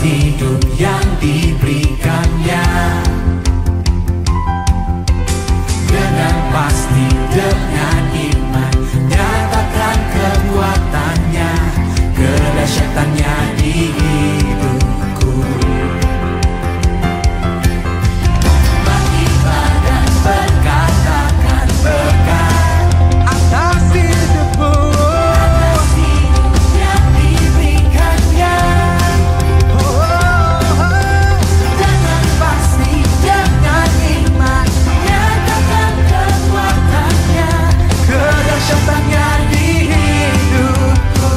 hidup yang diberikannya. Dengan pasti, dengan iman, nyatakan kekuatannya, kedahsyatannya di hidupku. Beribadah, berkatakan berkat atas hidupku, atas hidup yang diberikannya. Dengan pasti, dengan iman, nyatakan kekuatannya, kedahsyatannya di hidupku.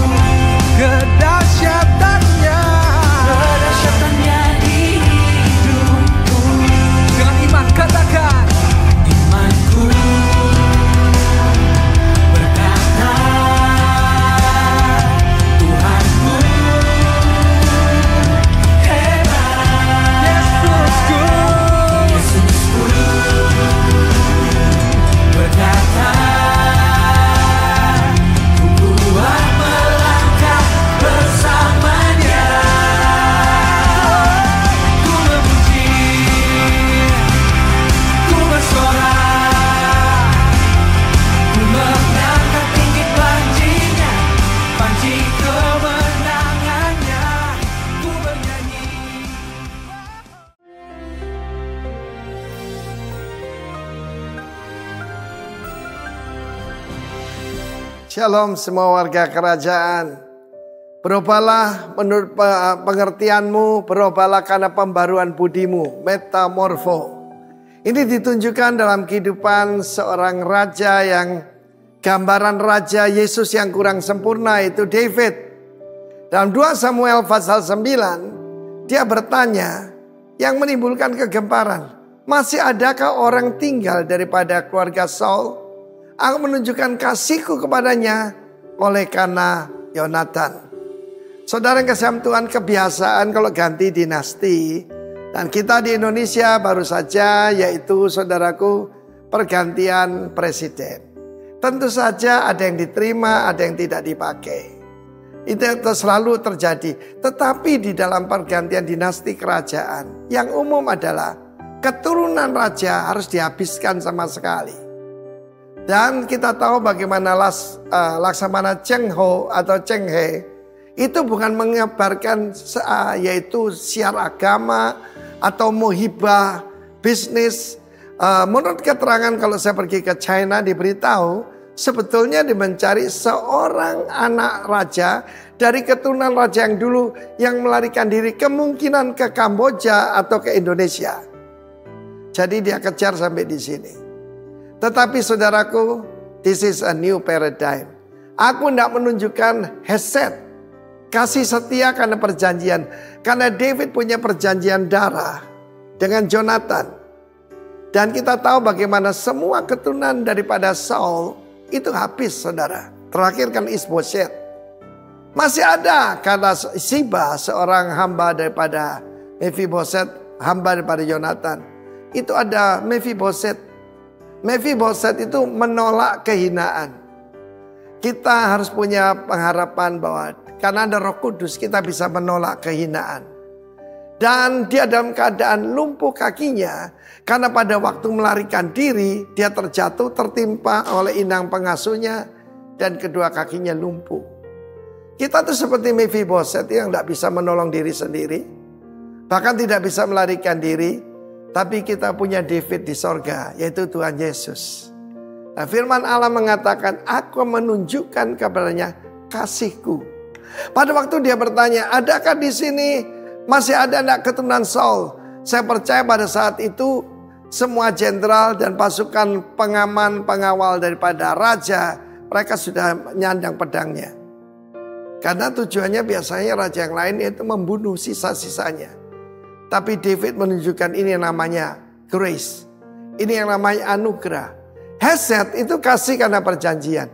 Kedahsyatannya di hidupku. Dengan iman katakan, imanku berkata, Tuhanku hebat. Yesusku berkata, ku kuat melangkah bersamanya. Ku memuji, ku bersorak, ku mengangkat tinggi panjinya, panji kemenangannya, ku bernyanyi. Shalom semua warga kerajaan. Berubahlah menurut pengertianmu, berubahlah karena pembaruan budimu, metamorfo. Ini ditunjukkan dalam kehidupan seorang raja yang gambaran raja Yesus yang kurang sempurna, itu David. Dalam 2 Samuel pasal 9, dia bertanya yang menimbulkan kegemparan, masih adakah orang tinggal daripada keluarga Saul? Aku menunjukkan kasihku kepadanya oleh karena Yonatan. Saudara yang kasih Tuhan, kebiasaan kalau ganti dinasti, dan kita di Indonesia baru saja, yaitu saudaraku, pergantian presiden. Tentu saja ada yang diterima, ada yang tidak dipakai. Itu selalu terjadi. Tetapi di dalam pergantian dinasti kerajaan, yang umum adalah keturunan raja harus dihabiskan sama sekali. Dan kita tahu bagaimana Laksamana Cheng Ho atau Cheng He itu bukan menyebarkan yaitu siar agama atau muhibah bisnis. Menurut keterangan kalau saya pergi ke China diberitahu sebetulnya dia mencari seorang anak raja dari keturunan raja yang dulu yang melarikan diri kemungkinan ke Kamboja atau ke Indonesia. Jadi dia kejar sampai di sini. Tetapi saudaraku, this is a new paradigm. Aku tidak menunjukkan hesed, kasih setia karena perjanjian. Karena David punya perjanjian darah dengan Jonathan. Dan kita tahu bagaimana semua keturunan daripada Saul itu habis, saudara. Terakhir kan Isboset. Masih ada karena Siba, seorang hamba daripada Mephiboset, hamba daripada Jonathan. Itu ada Mephiboset. Mephiboset itu menolak kehinaan. Kita harus punya pengharapan bahwa karena ada Roh Kudus kita bisa menolak kehinaan. Dan dia dalam keadaan lumpuh kakinya karena pada waktu melarikan diri dia terjatuh tertimpa oleh inang pengasuhnya dan kedua kakinya lumpuh. Kita tuh seperti Mephiboset yang tidak bisa menolong diri sendiri, bahkan tidak bisa melarikan diri. Tapi kita punya David di sorga, yaitu Tuhan Yesus. Nah, firman Allah mengatakan, aku menunjukkan kepadanya kasihku. Pada waktu dia bertanya, adakah di sini masih ada anak keturunan Saul? Saya percaya pada saat itu semua jenderal dan pasukan pengaman pengawal daripada raja, mereka sudah nyandang pedangnya. Karena tujuannya biasanya raja yang lain itu membunuh sisa-sisanya. Tapi David menunjukkan ini yang namanya grace. Ini yang namanya anugerah. Hesed itu kasih karena perjanjian.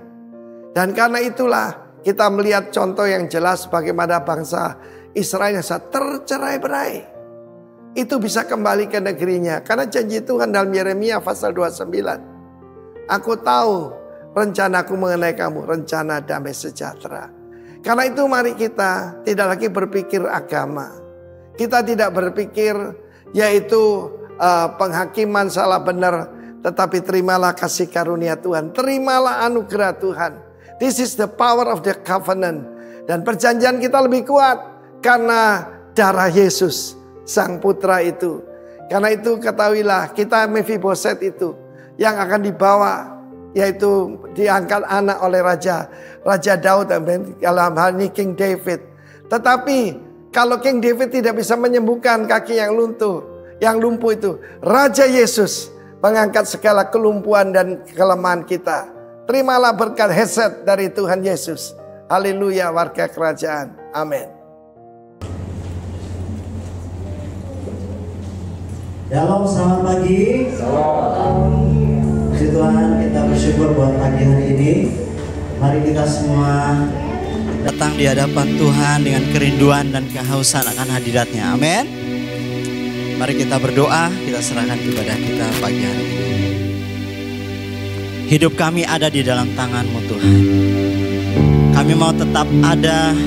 Dan karena itulah kita melihat contoh yang jelas bagaimana bangsa Israel yang tercerai-berai. Itu bisa kembali ke negerinya. Karena janji Tuhan dalam Yeremia pasal 29. Aku tahu rencanaku mengenai kamu, rencana damai sejahtera. Karena itu mari kita tidak lagi berpikir agama. Kita tidak berpikir yaitu penghakiman salah benar, tetapi terimalah kasih karunia Tuhan, terimalah anugerah Tuhan. This is the power of the covenant. Dan perjanjian kita lebih kuat karena darah Yesus, Sang Putra itu. Karena itu ketahuilah, kita Mephiboset itu yang akan dibawa, yaitu diangkat anak oleh Raja Daud, dalam hal ini King David. Tetapi kalau King David tidak bisa menyembuhkan kaki yang lumpuh itu, Raja Yesus mengangkat segala kelumpuhan dan kelemahan kita. Terimalah berkat hesed dari Tuhan Yesus. Haleluya, warga kerajaan. Amin. Shalom, selamat pagi. Puji Tuhan, kita bersyukur buat pagi hari ini. Mari kita semua datang di hadapan Tuhan dengan kerinduan dan kehausan akan hadirat-Nya. Amin. Mari kita berdoa, kita serahkan ibadah kita pagi hari ini. Hidup kami ada di dalam tangan-Mu Tuhan. Kami mau tetap ada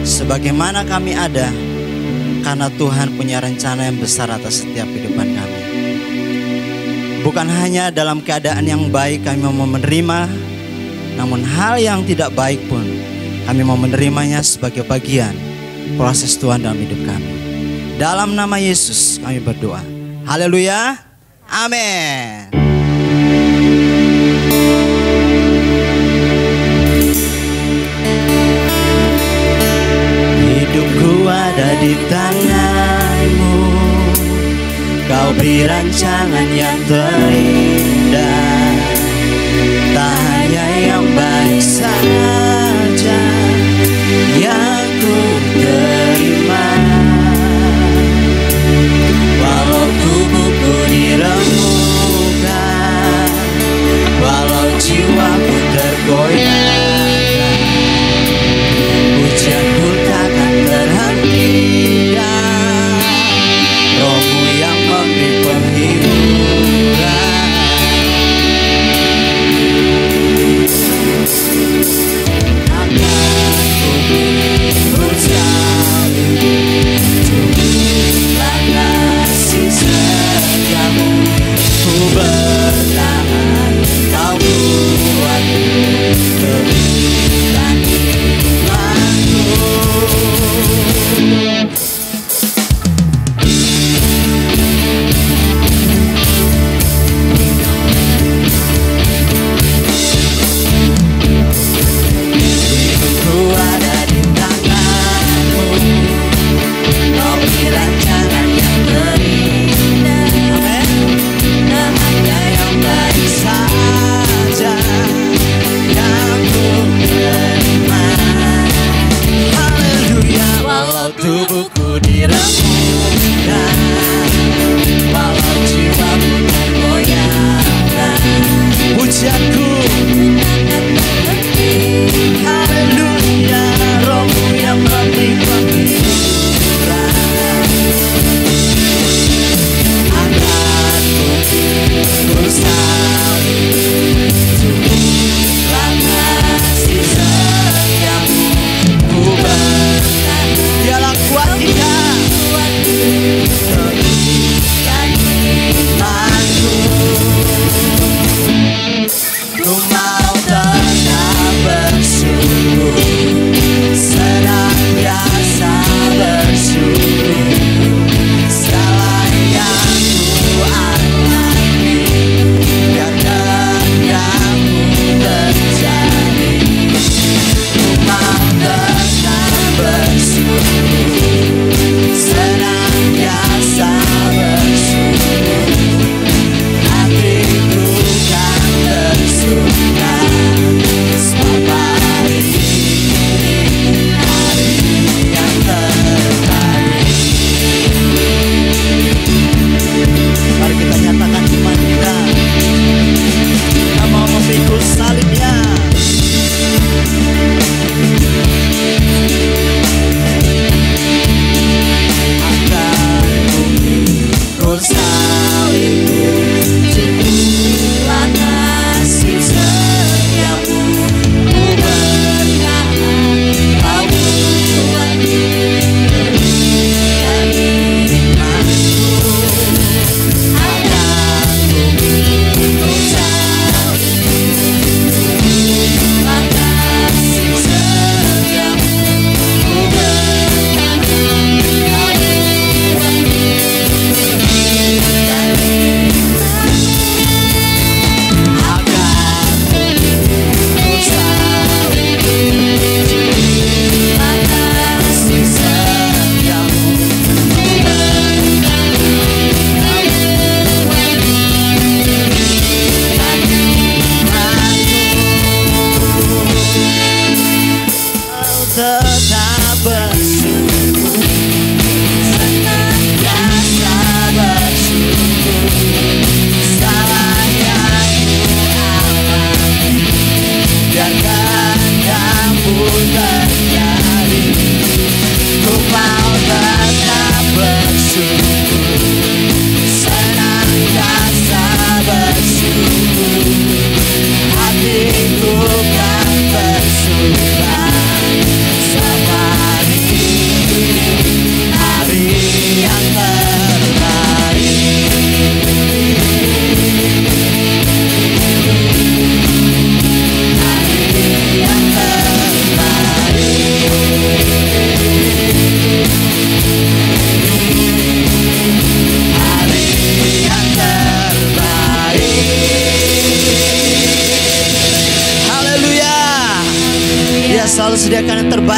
sebagaimana kami ada, karena Tuhan punya rencana yang besar atas setiap kehidupan kami. Bukan hanya dalam keadaan yang baik kami mau menerima, namun hal yang tidak baik pun kami mau menerimanya sebagai bagian proses Tuhan dalam hidup kami. Dalam nama Yesus kami berdoa. Haleluya. Amin. Hidupku ada di tangan-Mu. Kau beri rancangan yang terindah, tak hanya yang baik saja yang ku terima. Walau tubuhku diremukkan, walau jiwaku tergoyahkan, pujianku takkan terhentikan. Roh-Mu yang memberi penghiburan. Akan ku bersatu, tunjukkan kasih setiamu. Ku bertahan, Kau buatku teguhkan imanku. Hidupku ada di tangan-Mu. Kau beri rancangan yang terindah. Tak hanya yang baik saja yang ku terima. Haleluya. Walau tubuhku diremukkan, walau jiwaku tergoyahkan, pujianku takkan berhenti. Haleluya. Roh-Mu yang memberi penghiburan. Akan ku bersatu, tunjukkan kasih setiamu. Ku bertahan, Dialah kuat kita, teguhkan imanku. Ku mau tetap bersyukur, senantiasa bersyukur. Segala yang ku alami, biar kehendak-Mu terjadi. Ku mau tetap bersyukur, senantiasa bersyukur. Hatiku kan bersuka, sebab hari ini hari yang terbaik. Mari kita nyatakan iman kita. Kita mau memikul salibnya.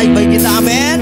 terbaik bagi kita. Amin.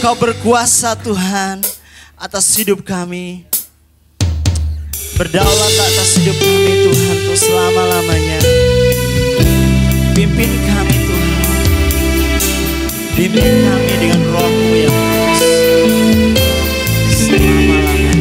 Engkau berkuasa Tuhan atas hidup kami. Berdaulat atas hidup kami Tuhan untuk selama-lamanya. Pimpin kami Tuhan. Bimbing kami dengan Roh-Mu yang kudus selama-lamanya.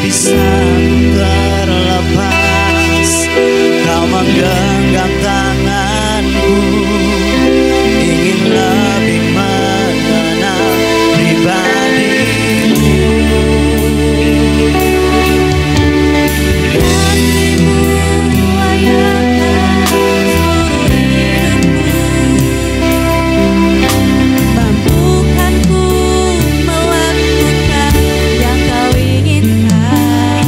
Bisa terlepas, kau menggenggam tanganku, ingin lebih mengenal pribadimu. Kasih-Mu layakkan seluruh hidupku, mampukanku melakukan yang Kau inginkan.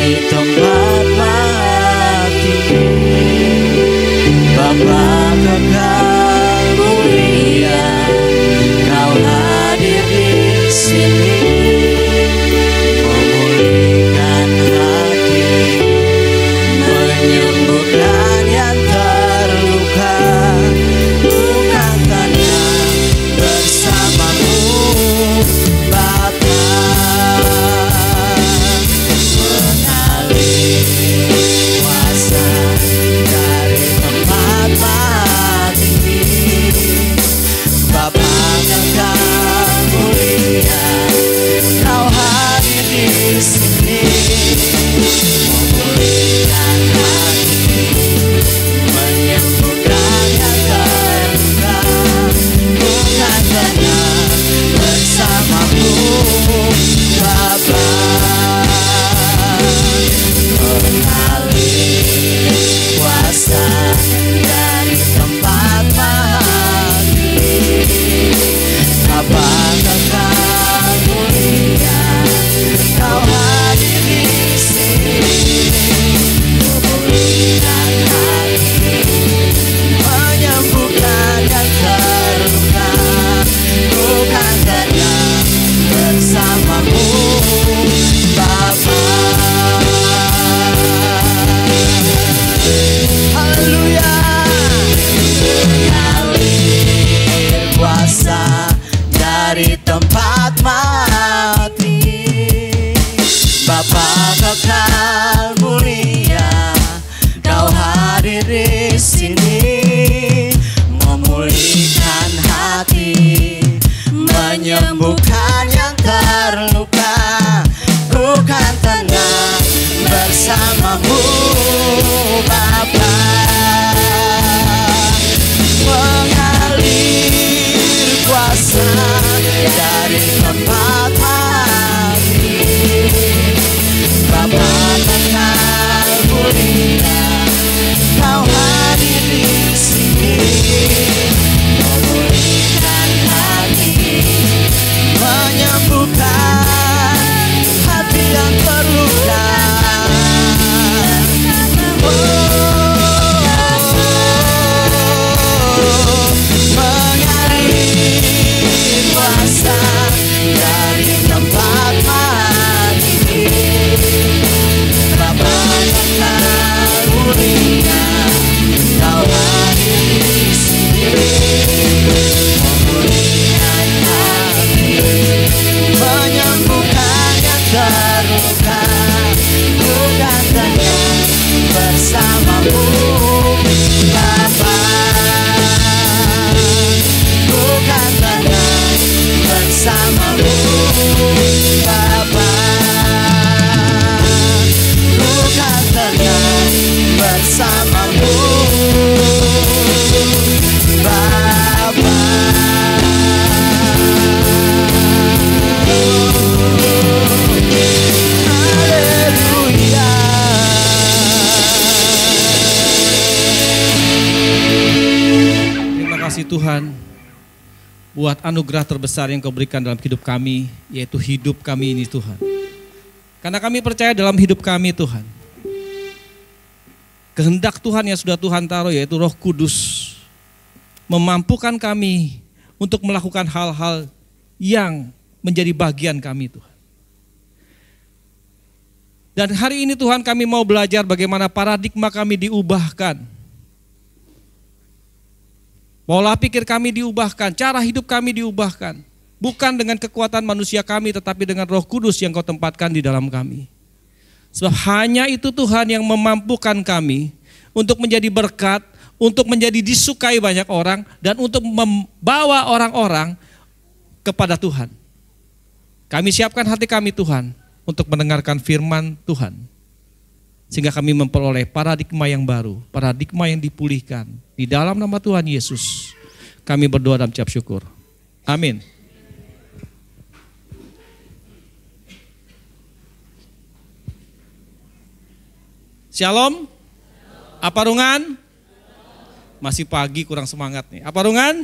dari tempat mati. Bapa kekal mulia, Kau hadir di sini, memulihkan hati, menyembuhkan yang terluka. Bukan tanda bersamamu, Bapa, mengalir kuasa dari tempat mati. Bapa kekal mulia, Kau hadir di sini, memulihkan hati, menyembuhkan yang terluka. Bukan tanda bersamamu, Bapa, mengalir kuasa dari tempat mati. Bapa kekal mulia, Kau hadir di sini, memulihkan hati, menyembuhkan yang terluka. Bukan tanda bersamamu, Bapa. Haleluya. Mengalir kuasa dari tempat mati. Bapa kekal mulia, Kau hadir di sini, memulihkan hati, menyembuhkan yang terluka. Bukan tanda bersamamu, Bapa, mengalir kuasa dari tempat mati. Bapa kekal mulia, Kau hadir di sini, memulihkan hati, menyembuhkan hati yang terluka. Mengalir kuasa dari tempat mati. Bapa kekal mulia, Kau hadir di sini, memulihkan hati, menyembuhkan yang terluka. Bukan tanda bersamamu, Bapa, bukan tanda bersamamu, Bapa, bukan tanda bersamamu, Bapa. Haleluya. Terima kasih Tuhan buat anugerah terbesar yang Kau berikan dalam hidup kami, yaitu hidup kami ini Tuhan. Karena kami percaya dalam hidup kami Tuhan, kehendak Tuhan yang sudah Tuhan taruh, yaitu Roh Kudus, memampukan kami untuk melakukan hal-hal yang menjadi bagian kami Tuhan. Dan hari ini Tuhan, kami mau belajar bagaimana paradigma kami diubahkan. Pola pikir kami diubahkan, cara hidup kami diubahkan. Bukan dengan kekuatan manusia kami, tetapi dengan Roh Kudus yang Kau tempatkan di dalam kami. Sebab hanya itu Tuhan yang memampukan kami untuk menjadi berkat, untuk menjadi disukai banyak orang, dan untuk membawa orang-orang kepada Tuhan. Kami siapkan hati kami Tuhan untuk mendengarkan firman Tuhan. Sehingga kami memperoleh paradigma yang baru, paradigma yang dipulihkan. Di dalam nama Tuhan Yesus, kami berdoa dan ucap syukur. Amin. Shalom. Apa rungan? Masih pagi kurang semangat nih. Apa rungan?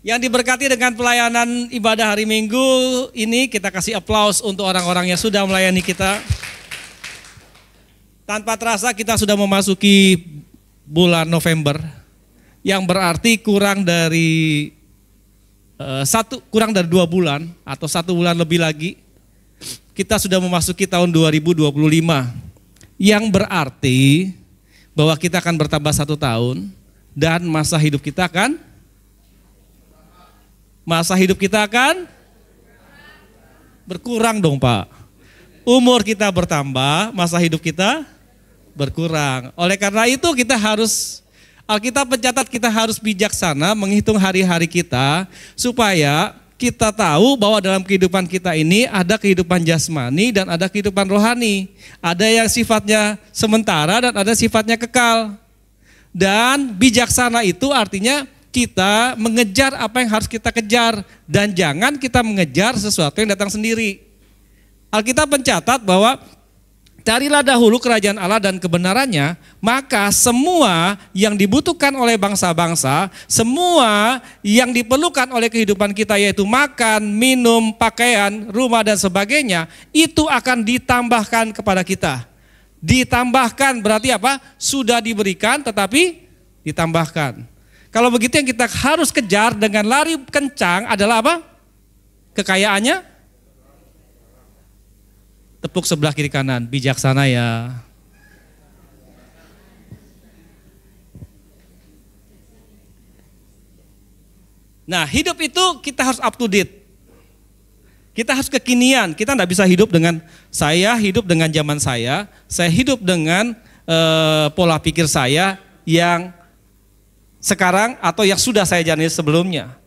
Yang diberkati dengan pelayanan ibadah hari Minggu ini, kita kasih aplaus untuk orang-orang yang sudah melayani kita. Tanpa terasa kita sudah memasuki bulan November, yang berarti kurang dari 2 bulan atau 1 bulan lebih lagi kita sudah memasuki tahun 2025, yang berarti bahwa kita akan bertambah 1 tahun dan masa hidup kita akan berkurang dong Pak. Umur kita bertambah, masa hidup kita berkurang. Oleh karena itu kita harus, Alkitab mencatat kita harus bijaksana menghitung hari-hari kita supaya kita tahu bahwa dalam kehidupan kita ini ada kehidupan jasmani dan ada kehidupan rohani. Ada yang sifatnya sementara dan ada sifatnya kekal. Dan bijaksana itu artinya kita mengejar apa yang harus kita kejar dan jangan kita mengejar sesuatu yang datang sendiri. Alkitab mencatat bahwa carilah dahulu kerajaan Allah dan kebenarannya, maka semua yang dibutuhkan oleh bangsa-bangsa, semua yang diperlukan oleh kehidupan kita yaitu makan, minum, pakaian, rumah dan sebagainya, itu akan ditambahkan kepada kita. Ditambahkan berarti apa? Sudah diberikan tetapi ditambahkan. Kalau begitu yang kita harus kejar dengan lari kencang adalah apa? Kekayaannya? Tepuk sebelah kiri kanan, bijaksana ya. Nah, hidup itu kita harus up to date. Kita harus kekinian, kita tidak bisa hidup dengan saya hidup dengan zaman saya hidup dengan pola pikir saya yang sekarang atau yang sudah saya jalani sebelumnya.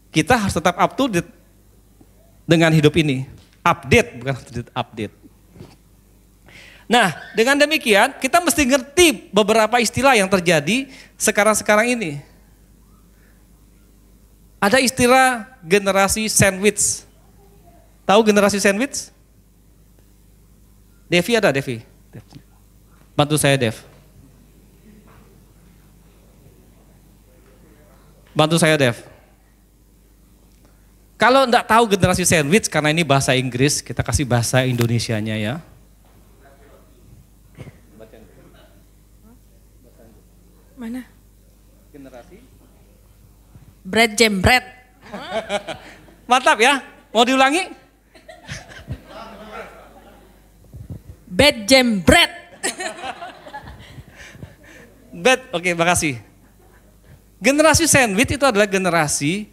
Kita harus tetap up to date dengan hidup ini. Update, bukan update. Nah, dengan demikian kita mesti ngerti beberapa istilah yang terjadi sekarang-sekarang ini. Ada istilah generasi sandwich. Tahu generasi sandwich? Devi ada, Devi? Bantu saya, Dev. Bantu saya, Dev. Kalau enggak tahu generasi sandwich, karena ini bahasa Inggris, kita kasih bahasa Indonesianya ya. Mana? Generasi? Bread jam bread. Mantap ya, mau diulangi? Bed jam bread. Bed, oke, makasih. Generasi sandwich itu adalah generasi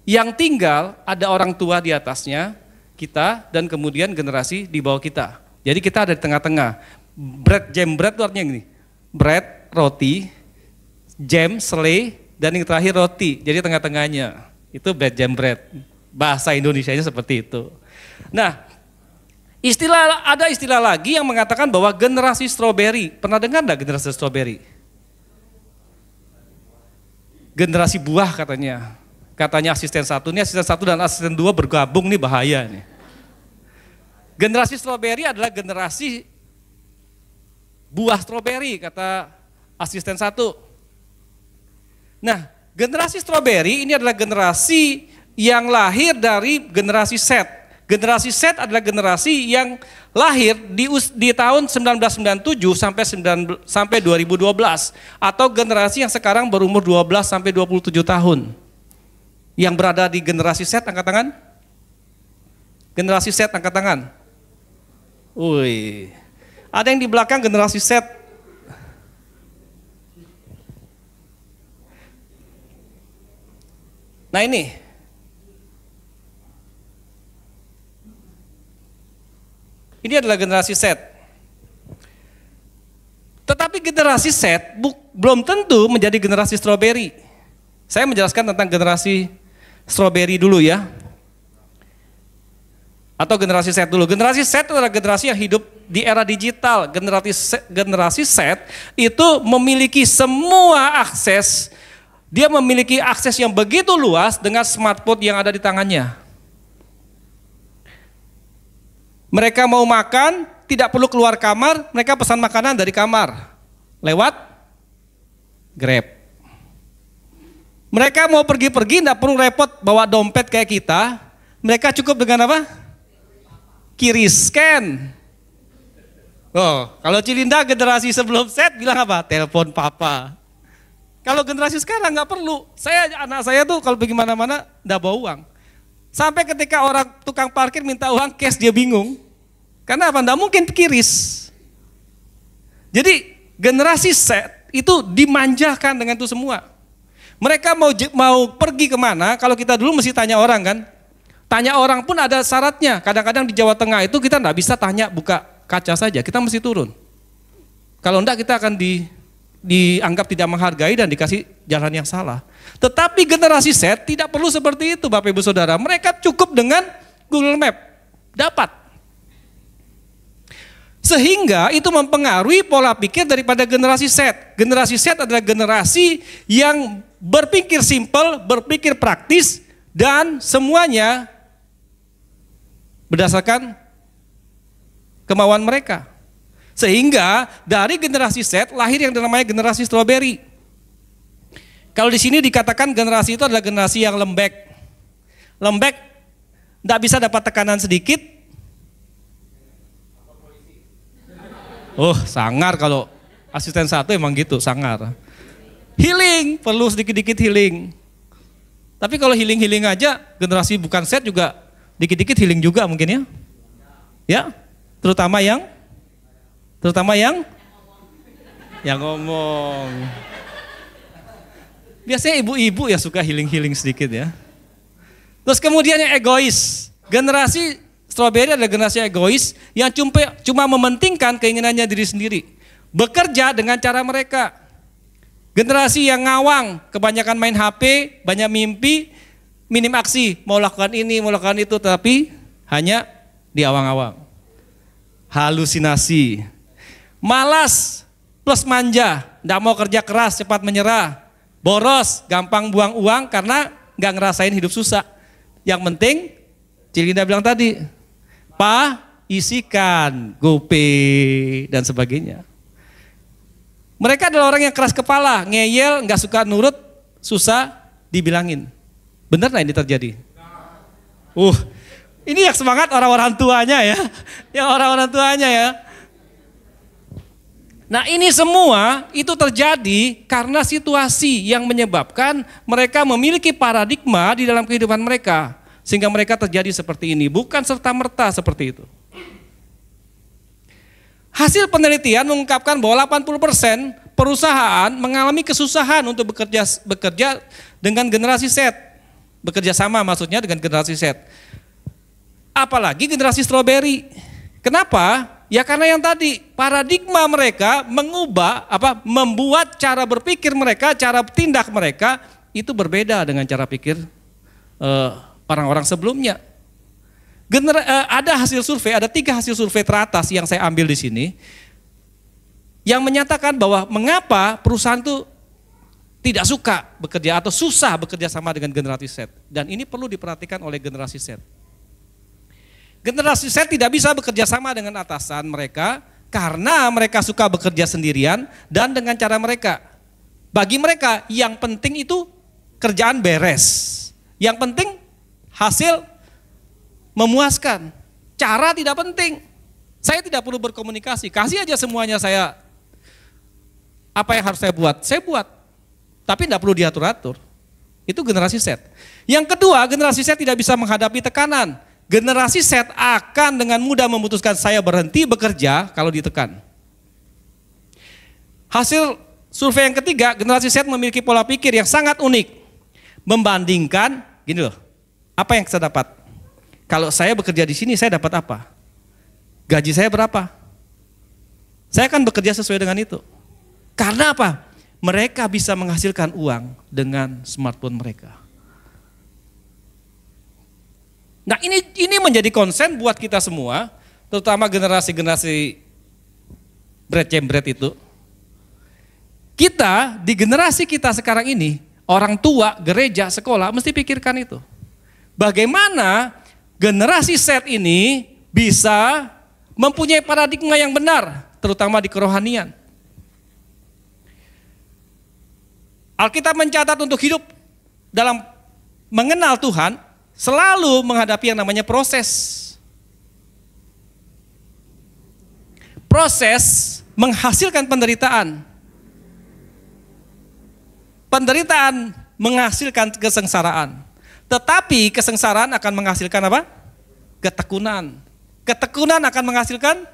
yang tinggal ada orang tua di atasnya, kita, dan kemudian generasi di bawah kita. Jadi kita ada di tengah-tengah. Bread, jam bread itu artinya gini, bread, roti, jam, selai, dan yang terakhir roti. Jadi tengah-tengahnya, itu bread, jam bread. Bahasa Indonesianya seperti itu. Nah, ada istilah lagi yang mengatakan bahwa generasi strawberry. Pernah dengar enggak generasi strawberry? Generasi buah katanya. Katanya asisten 1, ini asisten 1 dan asisten 2 bergabung nih bahaya nih. Generasi strawberry adalah generasi buah strawberry kata asisten 1. Nah, generasi strawberry ini adalah generasi yang lahir dari generasi Set. Generasi Set adalah generasi yang lahir di tahun 1997 sampai 2012 atau generasi yang sekarang berumur 12 sampai 27 tahun. Yang berada di generasi Set angkat tangan? Generasi Set angkat tangan. Wih. Ada yang di belakang generasi Set. Nah ini. Ini adalah generasi Set. Tetapi generasi Set belum tentu menjadi generasi strawberry. Saya menjelaskan tentang generasi strawberry dulu ya. Atau generasi Set dulu. Generasi Set adalah generasi yang hidup di era digital. Generasi Set itu memiliki semua akses. Dia memiliki akses yang begitu luas dengan smartphone yang ada di tangannya. Mereka mau makan, tidak perlu keluar kamar, mereka pesan makanan dari kamar. Lewat Grab. Mereka mau pergi-pergi tidak perlu repot bawa dompet kayak kita. Mereka cukup dengan apa? QRIS scan. Oh, kalau Cilinda generasi sebelum set bilang apa? Telepon papa. Kalau generasi sekarang nggak perlu. Anak saya tuh kalau pergi mana-mana nggak bawa uang. Sampai ketika orang tukang parkir minta uang cash dia bingung. Karena apa? Nggak mungkin QRIS. Jadi generasi set itu dimanjakan dengan itu semua. Mereka mau pergi kemana? Kalau kita dulu mesti tanya orang kan. Tanya orang pun ada syaratnya. Kadang-kadang di Jawa Tengah itu kita nggak bisa tanya buka kaca saja, kita mesti turun. Kalau enggak kita akan dianggap tidak menghargai dan dikasih jalan yang salah. Tetapi generasi Z tidak perlu seperti itu Bapak Ibu Saudara. Mereka cukup dengan Google Map. Dapat. Sehingga itu mempengaruhi pola pikir daripada generasi Z. Generasi Z adalah generasi yang berpikir simpel, berpikir praktis, dan semuanya berdasarkan kemauan mereka. Sehingga dari generasi Z lahir yang namanya generasi strawberry. Kalau di sini dikatakan generasi itu adalah generasi yang lembek. Lembek, tidak bisa dapat tekanan sedikit. Oh, sangar kalau asisten satu emang gitu, sangar. Healing, perlu sedikit-dikit healing. Tapi kalau healing-healing aja, generasi bukan Z juga dikit-dikit healing juga mungkin ya. Ya. Terutama yang ngomong. Biasanya ibu-ibu ya suka healing sedikit ya. Terus kemudian yang egois. Generasi strawberry adalah generasi egois yang cuma mementingkan keinginannya diri sendiri. Bekerja dengan cara mereka. Generasi yang ngawang, kebanyakan main HP, banyak mimpi, minim aksi. Mau lakukan ini, mau lakukan itu, tapi hanya di awang-awang. Halusinasi, malas plus manja, tidak mau kerja keras, cepat menyerah, boros, gampang buang uang karena nggak ngerasain hidup susah. Yang penting, Cilinda bilang tadi, isikan, GoPay dan sebagainya. Mereka adalah orang yang keras kepala, ngeyel, nggak suka nurut, susah dibilangin. Benar nggak ini terjadi? Ini yang semangat orang-orang tuanya ya. Yang orang-orang tuanya ya. Nah ini semua itu terjadi karena situasi yang menyebabkan mereka memiliki paradigma di dalam kehidupan mereka. Sehingga mereka terjadi seperti ini. Bukan serta-merta seperti itu. Hasil penelitian mengungkapkan bahwa 80% perusahaan mengalami kesusahan untuk bekerja dengan generasi Z. Bekerja sama maksudnya dengan generasi Z. Apalagi generasi strawberry. Kenapa? Ya karena yang tadi paradigma mereka membuat cara berpikir mereka, cara tindak mereka itu berbeda dengan cara pikir orang-orang sebelumnya. Ada hasil survei, ada 3 hasil survei teratas yang saya ambil di sini yang menyatakan bahwa mengapa perusahaan itu tidak suka bekerja atau susah bekerja sama dengan generasi Z. Dan ini perlu diperhatikan oleh generasi Z. Generasi Z tidak bisa bekerja sama dengan atasan mereka karena mereka suka bekerja sendirian dan dengan cara mereka. Bagi mereka yang penting itu kerjaan beres. Yang penting hasil memuaskan. Cara tidak penting. Saya tidak perlu berkomunikasi. Kasih aja semuanya saya. Apa yang harus saya buat? Saya buat. Tapi tidak perlu diatur-atur. Itu generasi Z. Yang kedua, generasi Z tidak bisa menghadapi tekanan. Generasi Z akan dengan mudah memutuskan saya berhenti bekerja kalau ditekan. Hasil survei yang ketiga, generasi Z memiliki pola pikir yang sangat unik. Membandingkan, gini loh, apa yang saya dapat? Kalau saya bekerja di sini, saya dapat apa? Gaji saya berapa? Saya akan bekerja sesuai dengan itu. Karena apa? Mereka bisa menghasilkan uang dengan smartphone mereka. Nah ini menjadi konsen buat kita semua, terutama generasi-generasi bret itu. Kita di generasi kita sekarang ini, orang tua, gereja, sekolah mesti pikirkan itu. Bagaimana generasi Z ini bisa mempunyai paradigma yang benar, terutama di kerohanian. Alkitab mencatat untuk hidup dalam mengenal Tuhan selalu menghadapi yang namanya proses. Proses menghasilkan penderitaan. Penderitaan menghasilkan kesengsaraan. Tetapi kesengsaraan akan menghasilkan apa? Ketekunan. Ketekunan akan menghasilkan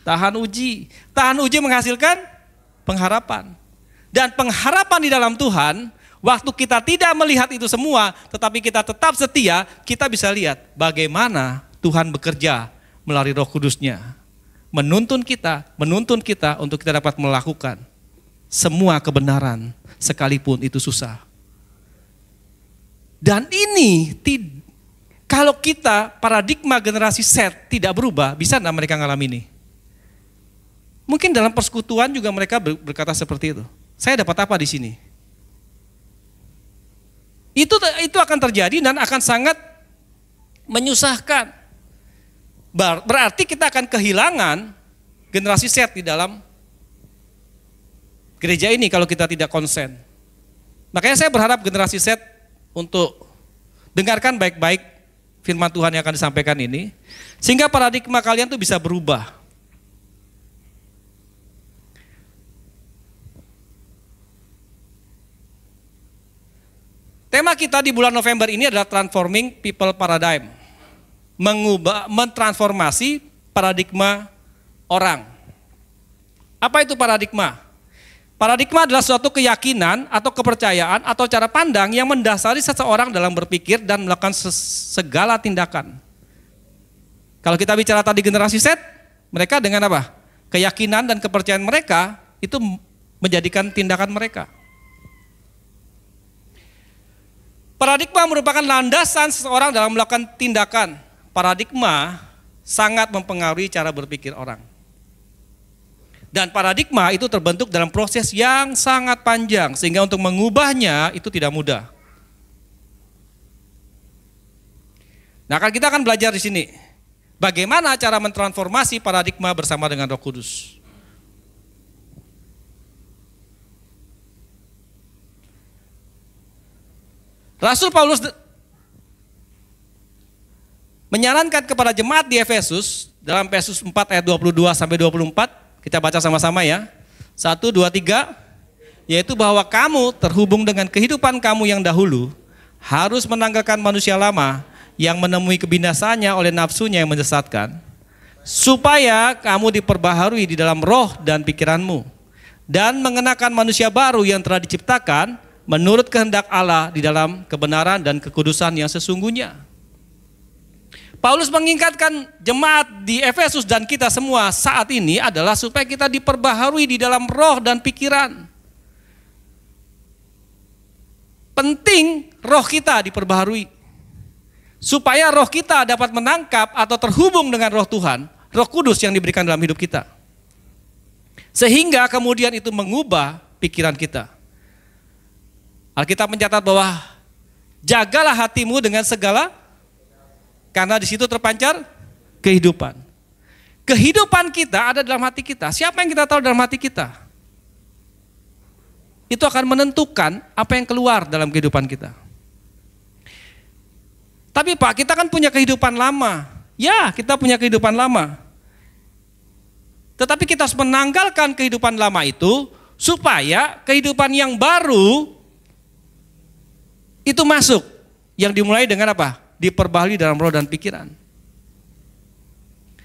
tahan uji. Tahan uji menghasilkan pengharapan. Dan pengharapan di dalam Tuhan, waktu kita tidak melihat itu semua, tetapi kita tetap setia, kita bisa lihat bagaimana Tuhan bekerja melalui Roh Kudus-Nya. Menuntun kita untuk kita dapat melakukan semua kebenaran, sekalipun itu susah. Dan ini, kalau kita paradigma generasi Z tidak berubah, bisa enggak mereka ngalamin ini? Mungkin dalam persekutuan juga mereka berkata seperti itu. Saya dapat apa di sini? Itu akan terjadi dan akan sangat menyusahkan. Berarti kita akan kehilangan generasi Z di dalam gereja ini kalau kita tidak konsen. Makanya saya berharap generasi Z untuk dengarkan baik-baik firman Tuhan yang akan disampaikan ini, sehingga paradigma kalian tuh bisa berubah. Tema kita di bulan November ini adalah Transforming People Paradigm. Mentransformasi paradigma orang. Apa itu paradigma? Paradigma adalah suatu keyakinan atau kepercayaan atau cara pandang yang mendasari seseorang dalam berpikir dan melakukan segala tindakan. Kalau kita bicara tadi generasi Z, mereka dengan apa? Keyakinan dan kepercayaan mereka itu menjadikan tindakan mereka. Paradigma merupakan landasan seseorang dalam melakukan tindakan. Paradigma sangat mempengaruhi cara berpikir orang. Dan paradigma itu terbentuk dalam proses yang sangat panjang, sehingga untuk mengubahnya itu tidak mudah. Nah, kita akan belajar di sini bagaimana cara mentransformasi paradigma bersama dengan Roh Kudus. Rasul Paulus menyarankan kepada jemaat di Efesus dalam Efesus 4 ayat 22 sampai 24, kita baca sama-sama ya. 1, 2, 3, yaitu bahwa kamu terhubung dengan kehidupan kamu yang dahulu harus menanggalkan manusia lama yang menemui kebinasaannya oleh nafsunya yang menyesatkan, supaya kamu diperbaharui di dalam roh dan pikiranmu dan mengenakan manusia baru yang telah diciptakan menurut kehendak Allah di dalam kebenaran dan kekudusan yang sesungguhnya. Paulus mengingatkan jemaat di Efesus dan kita semua saat ini adalah supaya kita diperbaharui di dalam roh dan pikiran. Penting roh kita diperbaharui. Supaya roh kita dapat menangkap atau terhubung dengan roh Tuhan, Roh Kudus yang diberikan dalam hidup kita. Sehingga kemudian itu mengubah pikiran kita. Alkitab mencatat bahwa jagalah hatimu dengan segala, karena di situ terpancar kehidupan. Kehidupan kita ada dalam hati kita. Siapa yang kita tahu dalam hati kita? Itu akan menentukan apa yang keluar dalam kehidupan kita. Tapi Pak, kita kan punya kehidupan lama. Ya, kita punya kehidupan lama. Tetapi kita harus menanggalkan kehidupan lama itu supaya kehidupan yang baru itu masuk. Yang dimulai dengan apa? Diperbaharui dalam roh dan pikiran.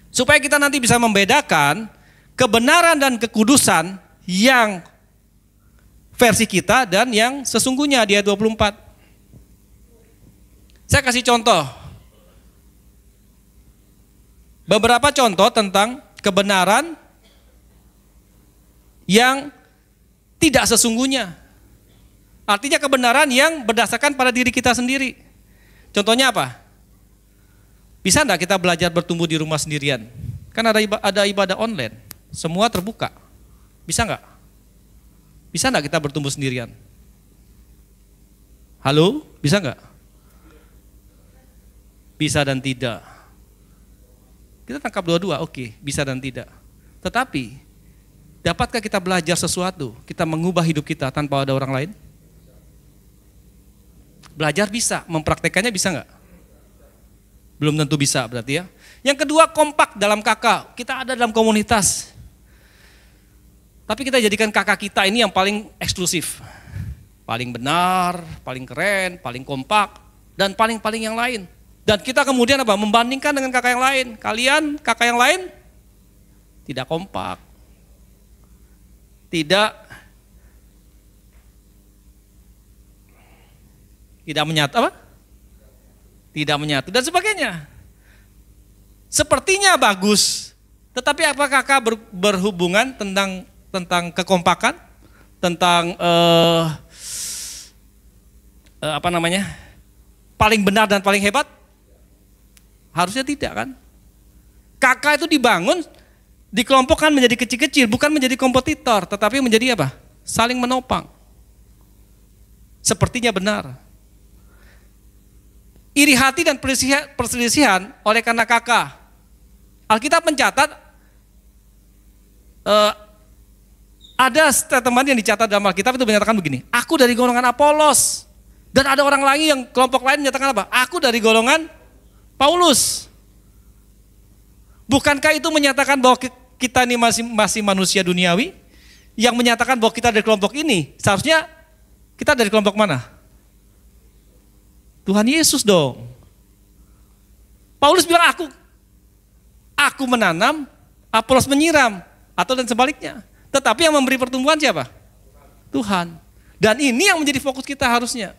Supaya kita nanti bisa membedakan kebenaran dan kekudusan yang versi kita dan yang sesungguhnya di ayat 24. Saya kasih contoh. Beberapa contoh tentang kebenaran yang tidak sesungguhnya. Artinya kebenaran yang berdasarkan pada diri kita sendiri. Contohnya apa? Bisa enggak kita belajar bertumbuh di rumah sendirian? Kan ada ibadah online, semua terbuka. Bisa enggak? Bisa enggak kita bertumbuh sendirian? Halo? Bisa enggak? Bisa dan tidak. Kita tangkap dua-dua, oke, bisa dan tidak. Tetapi, dapatkah kita belajar sesuatu, kita mengubah hidup kita tanpa ada orang lain? Belajar bisa, mempraktekannya bisa nggak? Belum tentu bisa berarti ya. Yang kedua, kompak dalam kakak. Kita ada dalam komunitas. Tapi kita jadikan kakak kita ini yang paling eksklusif. Paling benar, paling keren, paling kompak, dan paling-paling yang lain. Dan kita kemudian apa? Membandingkan dengan kakak yang lain. Kalian, kakak yang lain, tidak kompak. Tidak menyatu apa? Tidak menyatu dan sebagainya. Sepertinya bagus, tetapi apakah kakak berhubungan tentang kekompakan, tentang paling benar dan paling hebat? Harusnya tidak kan? Kakak itu dibangun, dikelompokkan menjadi kecil-kecil, bukan menjadi kompetitor, tetapi menjadi apa? Saling menopang. Sepertinya benar. Iri hati dan perselisihan oleh karena kakak. Alkitab mencatat ada statement yang dicatat dalam Alkitab itu menyatakan begini, aku dari golongan Apolos, dan ada orang lain yang kelompok lain menyatakan apa? Aku dari golongan Paulus. Bukankah itu menyatakan bahwa kita ini masih manusia duniawi yang menyatakan bahwa kita dari kelompok ini? Seharusnya kita dari kelompok mana? Tuhan Yesus dong. Paulus bilang aku menanam, Apolos menyiram, atau dan sebaliknya. Tetapi yang memberi pertumbuhan siapa? Tuhan. Dan ini yang menjadi fokus kita harusnya.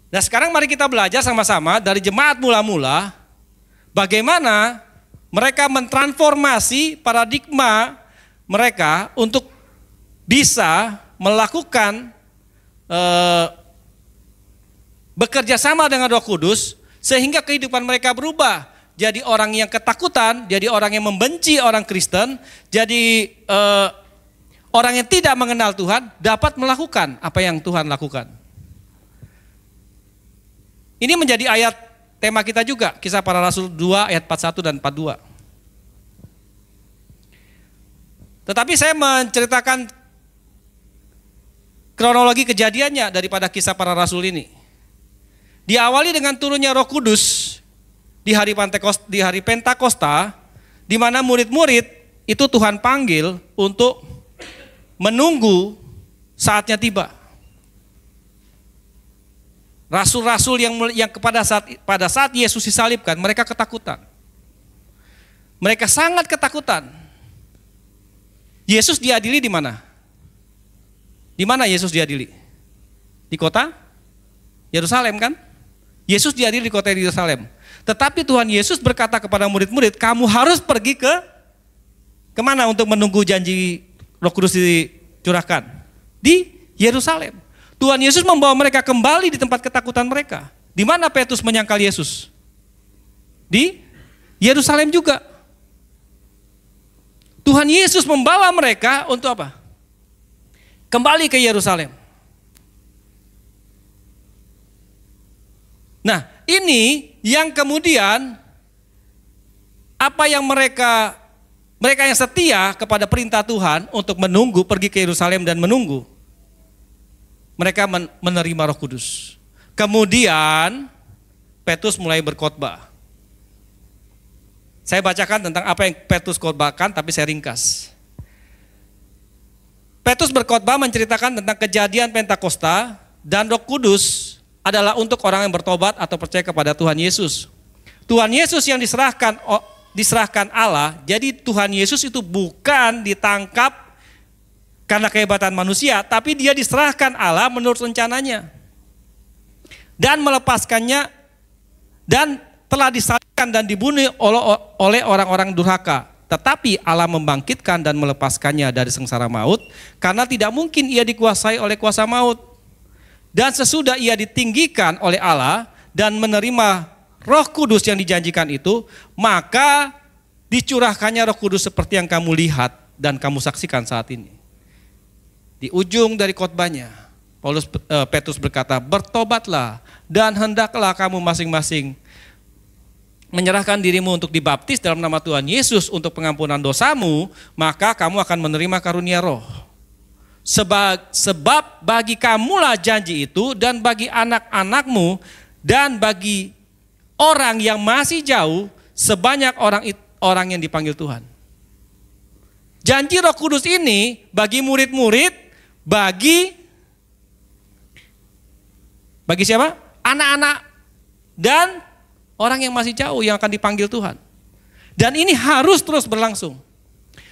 Nah sekarang mari kita belajar sama-sama dari jemaat mula-mula bagaimana mereka mentransformasi paradigma mereka untuk bisa melakukan bekerja sama dengan Roh Kudus sehingga kehidupan mereka berubah. Jadi orang yang ketakutan, jadi orang yang membenci orang Kristen, jadi orang yang tidak mengenal Tuhan dapat melakukan apa yang Tuhan lakukan. Ini menjadi ayat tema kita juga, Kisah Para Rasul 2 ayat 41 dan 42. Tetapi saya menceritakan kronologi kejadiannya daripada Kisah Para Rasul ini. Diawali dengan turunnya Roh Kudus di hari Pentakosta, di mana murid-murid itu Tuhan panggil untuk menunggu saatnya tiba. Rasul-rasul yang pada saat Yesus disalibkan, mereka ketakutan. Mereka sangat ketakutan. Yesus diadili di mana? Di mana Yesus diadili? Di kota Yerusalem kan? Yesus diadili di kota Yerusalem. Tetapi Tuhan Yesus berkata kepada murid-murid, kamu harus pergi kemana untuk menunggu janji Roh Kudus dicurahkan? Di Yerusalem. Tuhan Yesus membawa mereka kembali di tempat ketakutan mereka. Di mana Petrus menyangkal Yesus? Di Yerusalem juga. Tuhan Yesus membawa mereka untuk apa? Kembali ke Yerusalem. Nah, ini yang kemudian apa yang mereka yang setia kepada perintah Tuhan untuk menunggu, pergi ke Yerusalem dan menunggu. Mereka menerima Roh Kudus. Kemudian Petrus mulai berkhotbah. Saya bacakan tentang apa yang Petrus khotbahkan, tapi saya ringkas. Petrus berkhotbah menceritakan tentang kejadian Pentakosta dan Roh Kudus adalah untuk orang yang bertobat atau percaya kepada Tuhan Yesus. Tuhan Yesus yang diserahkan Allah, jadi Tuhan Yesus itu bukan ditangkap karena kehebatan manusia, tapi dia diserahkan Allah menurut rencananya. Dan melepaskannya, dan telah disalibkan dan dibunuh oleh orang-orang durhaka. Tetapi Allah membangkitkan dan melepaskannya dari sengsara maut, karena tidak mungkin ia dikuasai oleh kuasa maut. Dan sesudah ia ditinggikan oleh Allah dan menerima Roh Kudus yang dijanjikan itu, maka dicurahkannya Roh Kudus seperti yang kamu lihat dan kamu saksikan saat ini. Di ujung dari khotbahnya, Petrus berkata, bertobatlah dan hendaklah kamu masing-masing menyerahkan dirimu untuk dibaptis dalam nama Tuhan Yesus untuk pengampunan dosamu, maka kamu akan menerima karunia Roh. Sebab bagi kamulah janji itu, dan bagi anak-anakmu, dan bagi orang yang masih jauh, sebanyak orang yang dipanggil Tuhan. Janji Roh Kudus ini bagi murid-murid, bagi siapa? Anak-anak dan orang yang masih jauh yang akan dipanggil Tuhan. Dan ini harus terus berlangsung.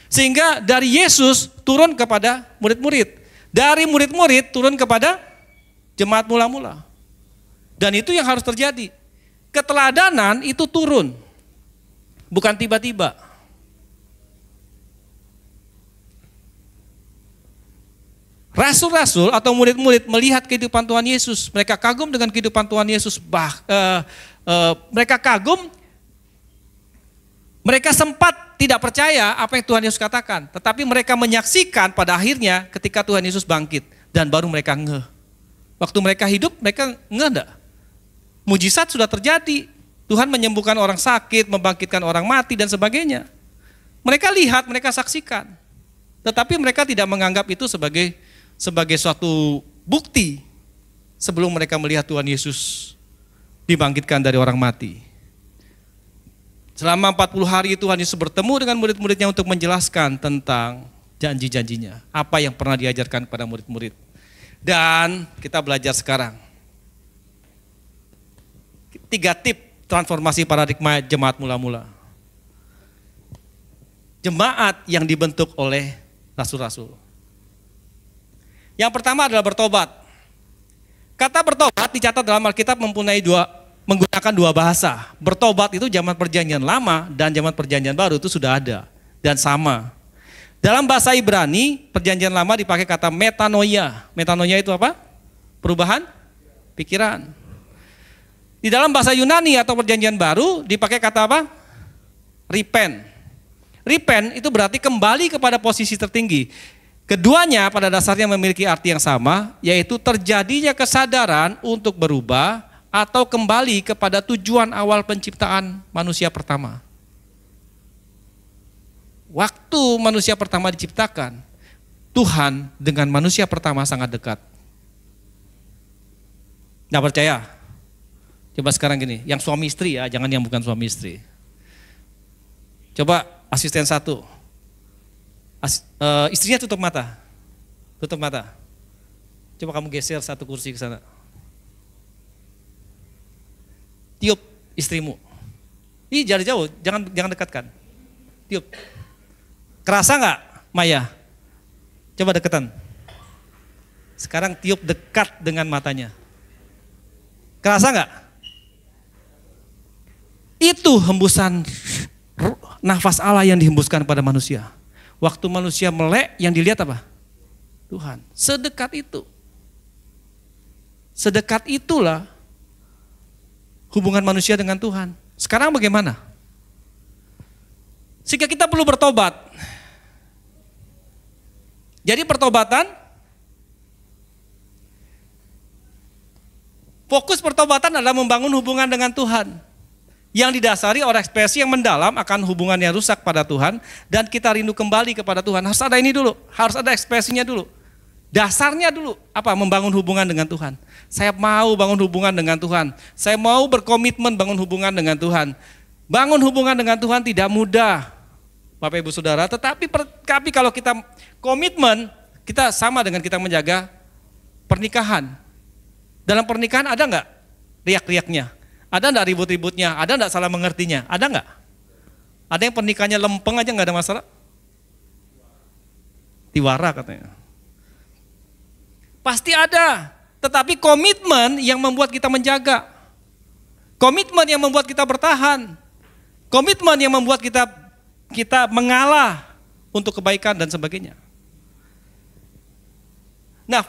Sehingga dari Yesus turun kepada murid-murid. Dari murid-murid turun kepada jemaat mula-mula. Dan itu yang harus terjadi. Keteladanan itu turun. Bukan tiba-tiba. Rasul-rasul atau murid-murid melihat kehidupan Tuhan Yesus. Mereka kagum dengan kehidupan Tuhan Yesus. Mereka kagum. Mereka sempat tidak percaya apa yang Tuhan Yesus katakan. Tetapi mereka menyaksikan pada akhirnya ketika Tuhan Yesus bangkit. Dan baru mereka ngeh. Waktu mereka hidup mereka ngeh enggak? Mujizat sudah terjadi. Tuhan menyembuhkan orang sakit, membangkitkan orang mati dan sebagainya. Mereka lihat, mereka saksikan. Tetapi mereka tidak menganggap itu sebagai suatu bukti sebelum mereka melihat Tuhan Yesus dibangkitkan dari orang mati. Selama 40 hari Tuhan Yesus bertemu dengan murid-muridnya untuk menjelaskan tentang janji-janjinya. Apa yang pernah diajarkan kepada murid-murid. Dan kita belajar sekarang. 3 tip transformasi paradigma jemaat mula-mula. Jemaat yang dibentuk oleh rasul-rasul. Yang pertama adalah bertobat. Kata bertobat dicatat dalam Alkitab menggunakan 2 bahasa. Bertobat itu zaman perjanjian lama dan zaman perjanjian baru itu sudah ada dan sama. Dalam bahasa Ibrani, perjanjian lama dipakai kata metanoia. Metanoia itu apa? Perubahan pikiran. Di dalam bahasa Yunani atau perjanjian baru dipakai kata apa? Repent. Repent itu berarti kembali kepada posisi tertinggi. Keduanya pada dasarnya memiliki arti yang sama, yaitu terjadinya kesadaran untuk berubah atau kembali kepada tujuan awal penciptaan manusia pertama. Waktu manusia pertama diciptakan, Tuhan dengan manusia pertama sangat dekat. Nggak percaya? Coba sekarang gini, yang suami istri ya, jangan yang bukan suami istri. Coba asisten 1. Istrinya tutup mata. Tutup mata. Coba kamu geser 1 kursi ke sana. Tiup istrimu. Ih, jari jauh, jangan dekatkan. Tiup. Kerasa nggak, Maya? Coba deketan. Sekarang tiup dekat dengan matanya. Kerasa nggak? Itu hembusan nafas Allah yang dihembuskan pada manusia. Waktu manusia melek, yang dilihat apa? Tuhan. Sedekat itu. Sedekat itulah hubungan manusia dengan Tuhan. Sekarang bagaimana? Sehingga kita perlu bertobat. Jadi pertobatan, fokus pertobatan adalah membangun hubungan dengan Tuhan. Yang didasari oleh ekspresi yang mendalam akan hubungan yang rusak pada Tuhan. Dan kita rindu kembali kepada Tuhan. Harus ada ini dulu, harus ada ekspresinya dulu. Dasarnya dulu, apa? Membangun hubungan dengan Tuhan. Saya mau bangun hubungan dengan Tuhan. Saya mau berkomitmen bangun hubungan dengan Tuhan. Bangun hubungan dengan Tuhan tidak mudah, Bapak Ibu Saudara. Tetapi kalau kita komitmen, kita sama dengan kita menjaga pernikahan. Dalam pernikahan ada nggak riak-riaknya? Ada nggak ribut-ributnya? Ada nggak salah mengertinya? Ada nggak? Ada yang pernikahannya lempeng aja nggak ada masalah? Tiwara katanya. Pasti ada, tetapi komitmen yang membuat kita menjaga. Komitmen yang membuat kita bertahan. Komitmen yang membuat kita mengalah untuk kebaikan dan sebagainya. Nah,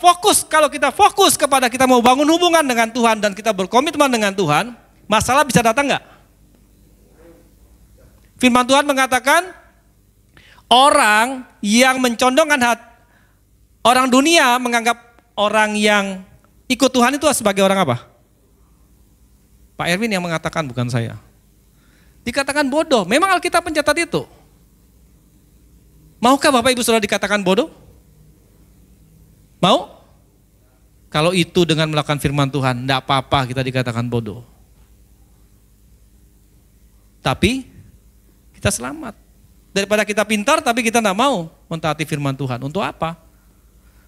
kalau kita fokus kepada kita mau bangun hubungan dengan Tuhan dan kita berkomitmen dengan Tuhan, masalah bisa datang enggak? Firman Tuhan mengatakan, orang yang mencondongkan hati, orang dunia menganggap orang yang ikut Tuhan itu sebagai orang apa? Pak Erwin yang mengatakan, bukan saya. Dikatakan bodoh, memang Alkitab mencatat itu. Maukah Bapak Ibu Saudara dikatakan bodoh? Mau? Kalau itu dengan melakukan firman Tuhan, tidak apa-apa kita dikatakan bodoh. Tapi kita selamat. Daripada kita pintar tapi kita tidak mau mentaati firman Tuhan. Untuk apa?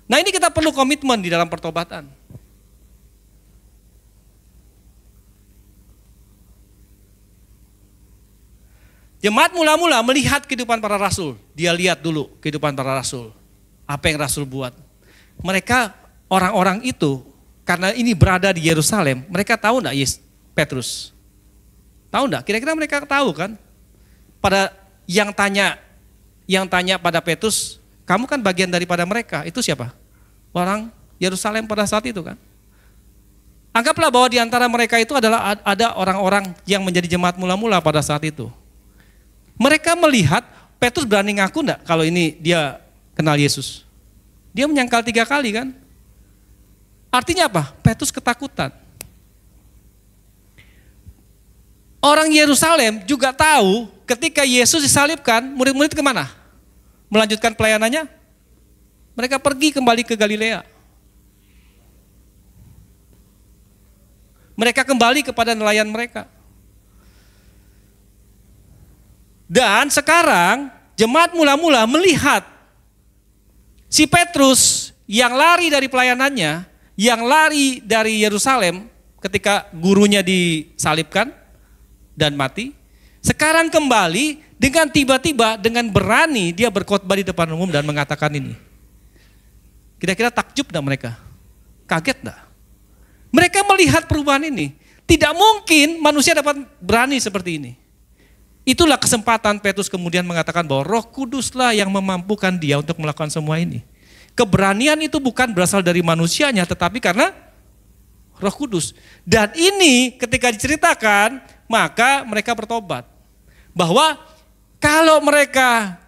Nah ini kita perlu komitmen di dalam pertobatan. Jemaat mula-mula melihat kehidupan para rasul. Dia lihat dulu kehidupan para rasul. Apa yang rasul buat. Mereka, orang-orang itu, karena ini berada di Yerusalem, mereka tahu enggak Petrus? Tahu enggak? Kira-kira mereka tahu kan? Pada yang tanya pada Petrus, kamu kan bagian daripada mereka. Itu siapa? Orang Yerusalem pada saat itu kan? Anggaplah bahwa di antara mereka itu adalah ada orang-orang yang menjadi jemaat mula-mula pada saat itu. Mereka melihat Petrus berani ngaku enggak kalau ini dia kenal Yesus? Dia menyangkal 3 kali kan? Artinya apa? Petrus ketakutan. Orang Yerusalem juga tahu ketika Yesus disalibkan, murid-murid kemana? Melanjutkan pelayanannya? Mereka pergi kembali ke Galilea. Mereka kembali kepada nelayan mereka. Dan sekarang jemaat mula-mula melihat si Petrus yang lari dari pelayanannya, yang lari dari Yerusalem ketika gurunya disalibkan dan mati, sekarang kembali dengan tiba-tiba, dengan berani dia berkhotbah di depan umum dan mengatakan ini. Kira-kira takjub enggak mereka? Kaget enggak? Mereka melihat perubahan ini. Tidak mungkin manusia dapat berani seperti ini. Itulah kesempatan Petrus kemudian mengatakan bahwa Roh Kuduslah yang memampukan dia untuk melakukan semua ini. Keberanian itu bukan berasal dari manusianya, tetapi karena Roh Kudus. Dan ini ketika diceritakan, maka mereka bertobat. Bahwa kalau mereka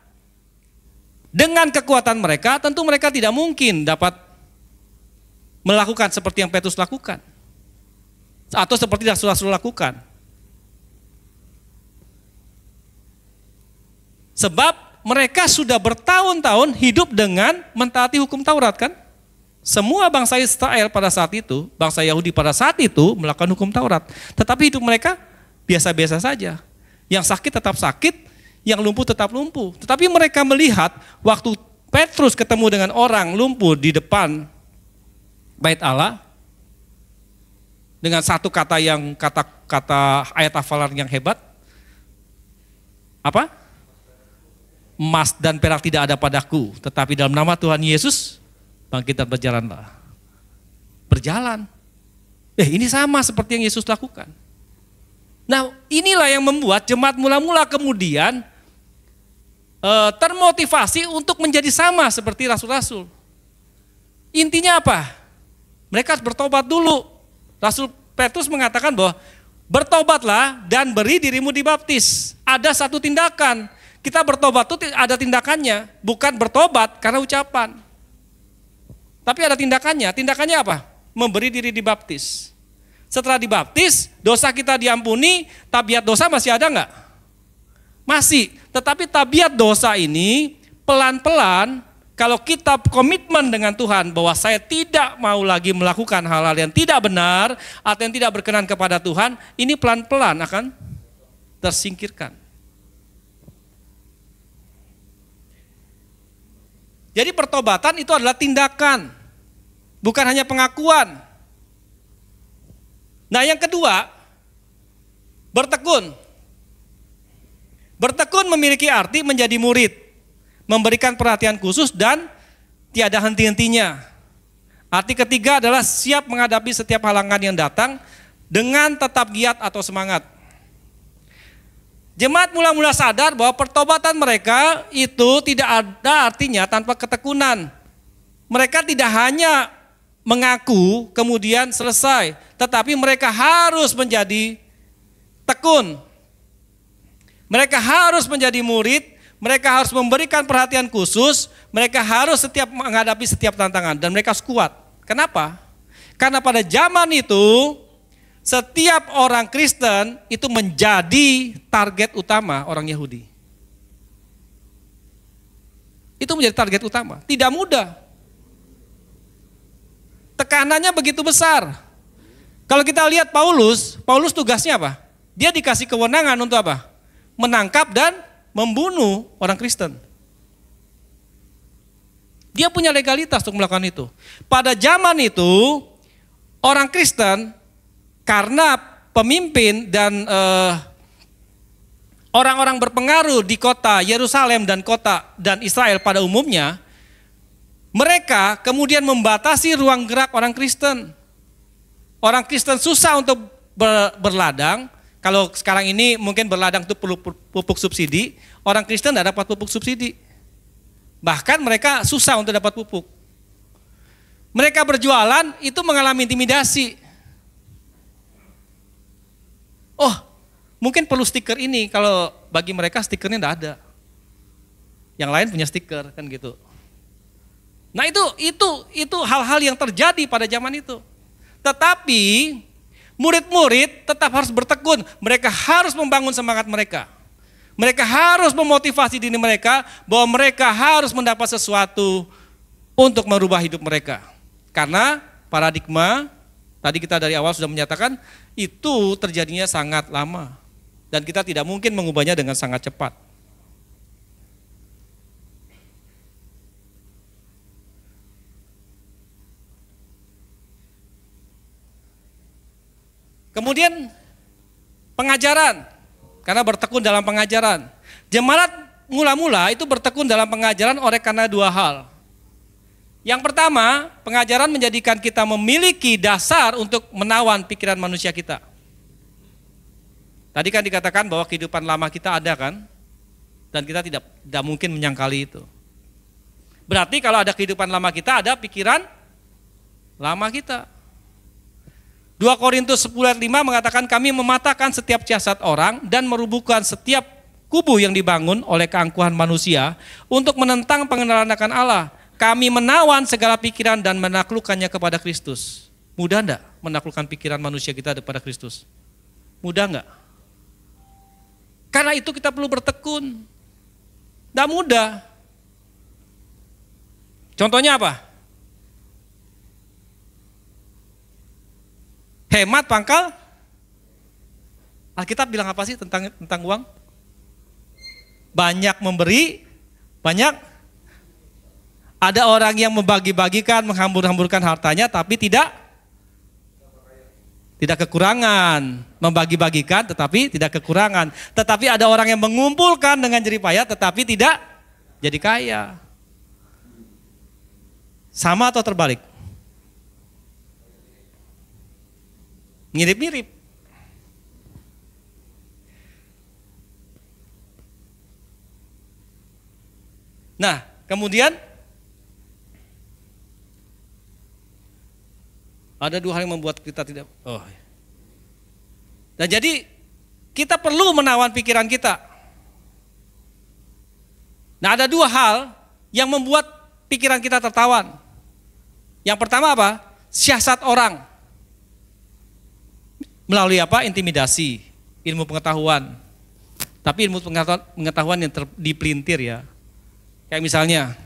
dengan kekuatan mereka, tentu mereka tidak mungkin dapat melakukan seperti yang Petrus lakukan. Atau seperti rasul-rasul lakukan. Sebab mereka sudah bertahun-tahun hidup dengan mentaati hukum Taurat kan? Semua bangsa Israel pada saat itu, bangsa Yahudi pada saat itu melakukan hukum Taurat. Tetapi hidup mereka biasa-biasa saja. Yang sakit tetap sakit, yang lumpuh tetap lumpuh. Tetapi mereka melihat waktu Petrus ketemu dengan orang lumpuh di depan Bait Allah, dengan satu kata yang kata ayat hafalan yang hebat. Apa? Emas dan perak tidak ada padaku, tetapi dalam nama Tuhan Yesus bangkit dan berjalanlah. Berjalan. Ini sama seperti yang Yesus lakukan. Nah, inilah yang membuat jemaat mula-mula kemudian termotivasi untuk menjadi sama seperti rasul-rasul. Intinya apa? Mereka harus bertobat dulu. Rasul Petrus mengatakan bahwa bertobatlah dan beri dirimu dibaptis. Ada satu tindakan. Kita bertobat itu ada tindakannya, bukan bertobat karena ucapan. Tapi ada tindakannya. Tindakannya apa? Memberi diri dibaptis. Setelah dibaptis, dosa kita diampuni, tabiat dosa masih ada enggak? Masih. Tetapi tabiat dosa ini pelan-pelan, kalau kita komitmen dengan Tuhan bahwa saya tidak mau lagi melakukan hal-hal yang tidak benar atau yang tidak berkenan kepada Tuhan, ini pelan-pelan akan tersingkirkan. Jadi pertobatan itu adalah tindakan, bukan hanya pengakuan. Nah yang kedua, bertekun. Bertekun memiliki arti menjadi murid, memberikan perhatian khusus dan tiada henti-hentinya. Arti ketiga adalah siap menghadapi setiap halangan yang datang dengan tetap giat atau semangat. Jemaat mula-mula sadar bahwa pertobatan mereka itu tidak ada artinya tanpa ketekunan. Mereka tidak hanya mengaku kemudian selesai, tetapi mereka harus menjadi tekun. Mereka harus menjadi murid, mereka harus memberikan perhatian khusus, mereka harus setiap menghadapi setiap tantangan dan mereka harus kuat. Kenapa? Karena pada zaman itu setiap orang Kristen itu menjadi target utama orang Yahudi. Itu menjadi target utama. Tidak mudah. Tekanannya begitu besar. Kalau kita lihat Paulus tugasnya apa? Dia dikasih kewenangan untuk apa? Menangkap dan membunuh orang Kristen. Dia punya legalitas untuk melakukan itu. Pada zaman itu, orang Kristen karena pemimpin dan orang-orang berpengaruh di kota Yerusalem dan Israel pada umumnya, mereka kemudian membatasi ruang gerak orang Kristen. Orang Kristen susah untuk berladang. Kalau sekarang ini mungkin berladang itu perlu pupuk subsidi. Orang Kristen tidak dapat pupuk subsidi. Bahkan mereka susah untuk dapat pupuk. Mereka berjualan itu mengalami intimidasi. Oh, mungkin perlu stiker ini. Kalau bagi mereka stikernya tidak ada. Yang lain punya stiker kan gitu. Nah itu hal-hal yang terjadi pada zaman itu. Tetapi murid-murid tetap harus bertekun. Mereka harus membangun semangat mereka. Mereka harus memotivasi diri mereka bahwa mereka harus mendapat sesuatu untuk merubah hidup mereka. Karena paradigma, tadi kita dari awal sudah menyatakan, itu terjadinya sangat lama. Dan kita tidak mungkin mengubahnya dengan sangat cepat. Kemudian pengajaran, karena bertekun dalam pengajaran. Jemaat mula-mula itu bertekun dalam pengajaran oleh karena dua hal. Yang pertama, pengajaran menjadikan kita memiliki dasar untuk menawan pikiran manusia kita. Tadi kan dikatakan bahwa kehidupan lama kita ada kan, dan kita tidak mungkin menyangkali itu. Berarti kalau ada kehidupan lama kita, ada pikiran lama kita. 2 Korintus 10 ayat 5 mengatakan kami mematahkan setiap siasat orang dan merubuhkan setiap kubu yang dibangun oleh keangkuhan manusia untuk menentang pengenalan akan Allah. Kami menawan segala pikiran dan menaklukkannya kepada Kristus. Mudah enggak menaklukkan pikiran manusia kita kepada Kristus? Mudah enggak? Karena itu kita perlu bertekun. Enggak mudah. Contohnya apa? Hemat pangkal. Alkitab bilang apa sih tentang uang? Banyak memberi, banyak. Ada orang yang membagi-bagikan, menghambur-hamburkan hartanya, tapi tidak kekurangan. Membagi-bagikan, tetapi tidak kekurangan. Tetapi ada orang yang mengumpulkan dengan jerih payah, tetapi tidak jadi kaya. Sama atau terbalik? Mirip-mirip. Nah, kemudian ada dua hal yang membuat kita tidak. Nah, jadi kita perlu menawan pikiran kita. Nah, ada dua hal yang membuat pikiran kita tertawan. Yang pertama apa? Siasat orang. Melalui apa? Intimidasi, ilmu pengetahuan. Tapi ilmu pengetahuan yang dipelintir ya. Kayak misalnya,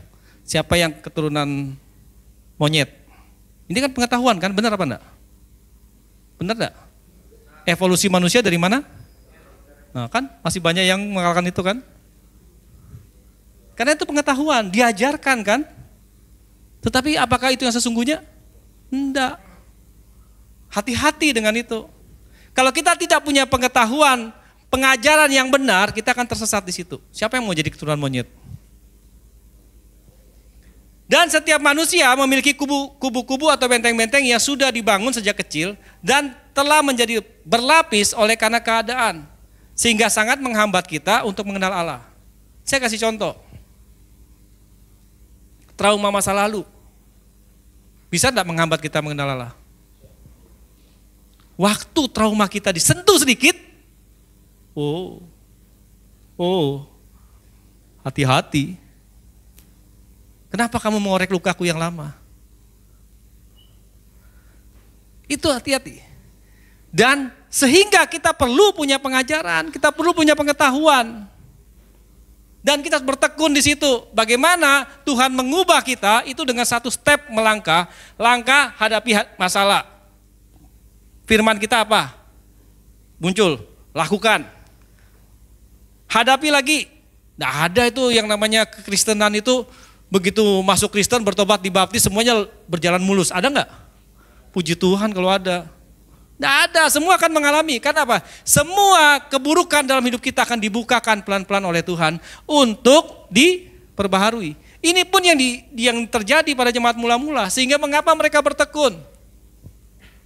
siapa yang keturunan monyet? Ini kan pengetahuan kan, benar apa enggak? Benar enggak? Evolusi manusia dari mana? Nah kan, masih banyak yang mengalahkan itu kan? Karena itu pengetahuan, diajarkan kan? Tetapi apakah itu yang sesungguhnya? Enggak. Hati-hati dengan itu. Kalau kita tidak punya pengetahuan, pengajaran yang benar, kita akan tersesat di situ. Siapa yang mau jadi keturunan monyet? Dan setiap manusia memiliki kubu-kubu atau benteng-benteng yang sudah dibangun sejak kecil dan telah menjadi berlapis oleh karena keadaan. Sehingga sangat menghambat kita untuk mengenal Allah. Saya kasih contoh. Trauma masa lalu. Bisa tidak menghambat kita mengenal Allah? Waktu trauma kita disentuh sedikit, hati-hati. Kenapa kamu mengorek lukaku yang lama? Itu hati-hati. Dan sehingga kita perlu punya pengajaran, kita perlu punya pengetahuan. Dan kita bertekun di situ. Bagaimana Tuhan mengubah kita itu dengan satu step melangkah. Langkah hadapi masalah. Firman kita apa? Muncul, lakukan. Hadapi lagi. Nah ada itu yang namanya kekristenan itu begitu masuk Kristen, bertobat, dibaptis, semuanya berjalan mulus. Ada nggak? Puji Tuhan kalau ada. Nggak ada, semua akan mengalami. Karena apa? Semua keburukan dalam hidup kita akan dibukakan pelan-pelan oleh Tuhan untuk diperbaharui. Ini pun yang terjadi pada jemaat mula-mula. Sehingga mengapa mereka bertekun?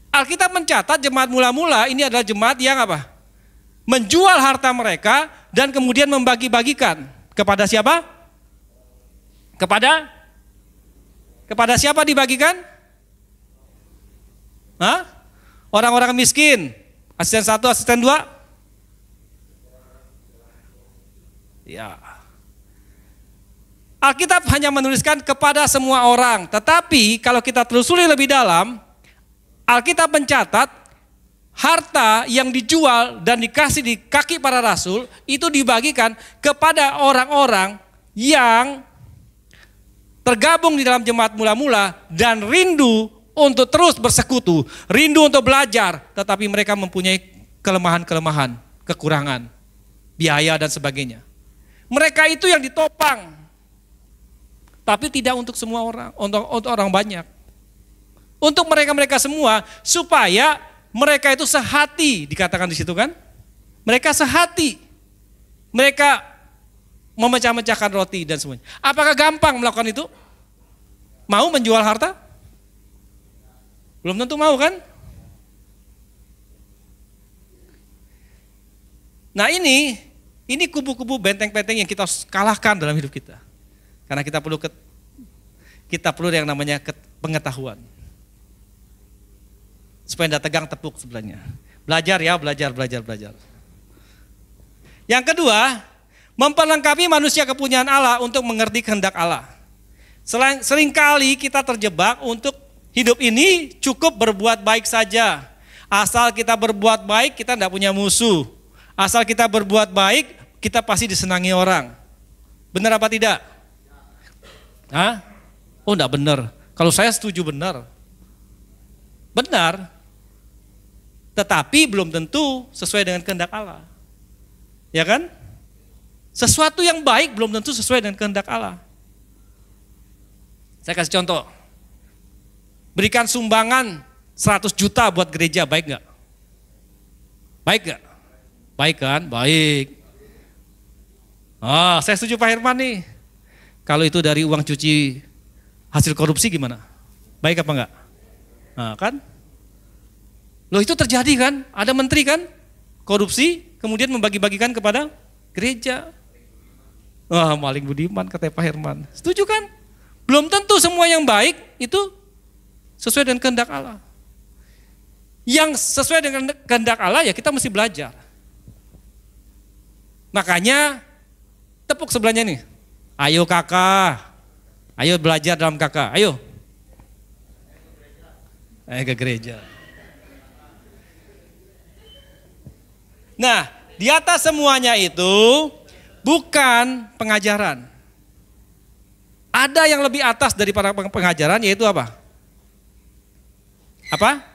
Alkitab mencatat jemaat mula-mula ini adalah jemaat yang apa? Menjual harta mereka dan kemudian membagi-bagikan. Kepada siapa? Kepada siapa dibagikan? Hah? Orang-orang miskin, asisten 1, asisten 2. Ya. Alkitab hanya menuliskan kepada semua orang, tetapi kalau kita telusuri lebih dalam, Alkitab mencatat harta yang dijual dan dikasih di kaki para rasul itu dibagikan kepada orang-orang yang tergabung di dalam jemaat mula-mula dan rindu untuk terus bersekutu, rindu untuk belajar, tetapi mereka mempunyai kelemahan-kelemahan, kekurangan, biaya dan sebagainya. Mereka itu yang ditopang, tapi tidak untuk semua orang, untuk orang banyak. Untuk mereka-mereka semua, supaya mereka itu sehati, dikatakan di situ kan? Mereka sehati, mereka memecah-mecahkan roti dan semuanya. Apakah gampang melakukan itu? Mau menjual harta? Belum tentu mau kan? Nah ini kubu-kubu benteng-benteng yang kita kalahkan dalam hidup kita. Karena kita perlu yang namanya pengetahuan. Supaya tidak tegang tepuk sebelahnya. Belajar ya, belajar. Yang kedua, memperlengkapi manusia kepunyaan Allah untuk mengerti kehendak Allah. Seringkali kita terjebak untuk hidup ini cukup berbuat baik saja. Asal kita berbuat baik, kita tidak punya musuh. Asal kita berbuat baik, kita pasti disenangi orang. Benar apa tidak? Hah? Oh enggak benar. Kalau saya setuju benar. Benar. Tetapi belum tentu sesuai dengan kehendak Allah. Ya kan? Sesuatu yang baik belum tentu sesuai dengan kehendak Allah. Saya kasih contoh. Berikan sumbangan 100 juta buat gereja, baik nggak? Baik nggak? Baik kan? Baik. Oh, saya setuju Pak Herman nih. Kalau itu dari uang cuci hasil korupsi gimana? Baik apa enggak? Nah, kan? Loh itu terjadi kan? Ada menteri kan? Korupsi, kemudian membagi-bagikan kepada gereja. Wah, maling budiman kata Pak Herman. Setuju kan? Belum tentu semua yang baik itu sesuai dengan kehendak Allah. Yang sesuai dengan kehendak Allah ya kita mesti belajar. Makanya tepuk sebelahnya nih. Ayo kakak, ayo belajar dalam kakak, ayo. Ayo ke gereja. Nah, di atas semuanya itu bukan pengajaran. Ada yang lebih atas daripada pengajaran yaitu apa? Apa?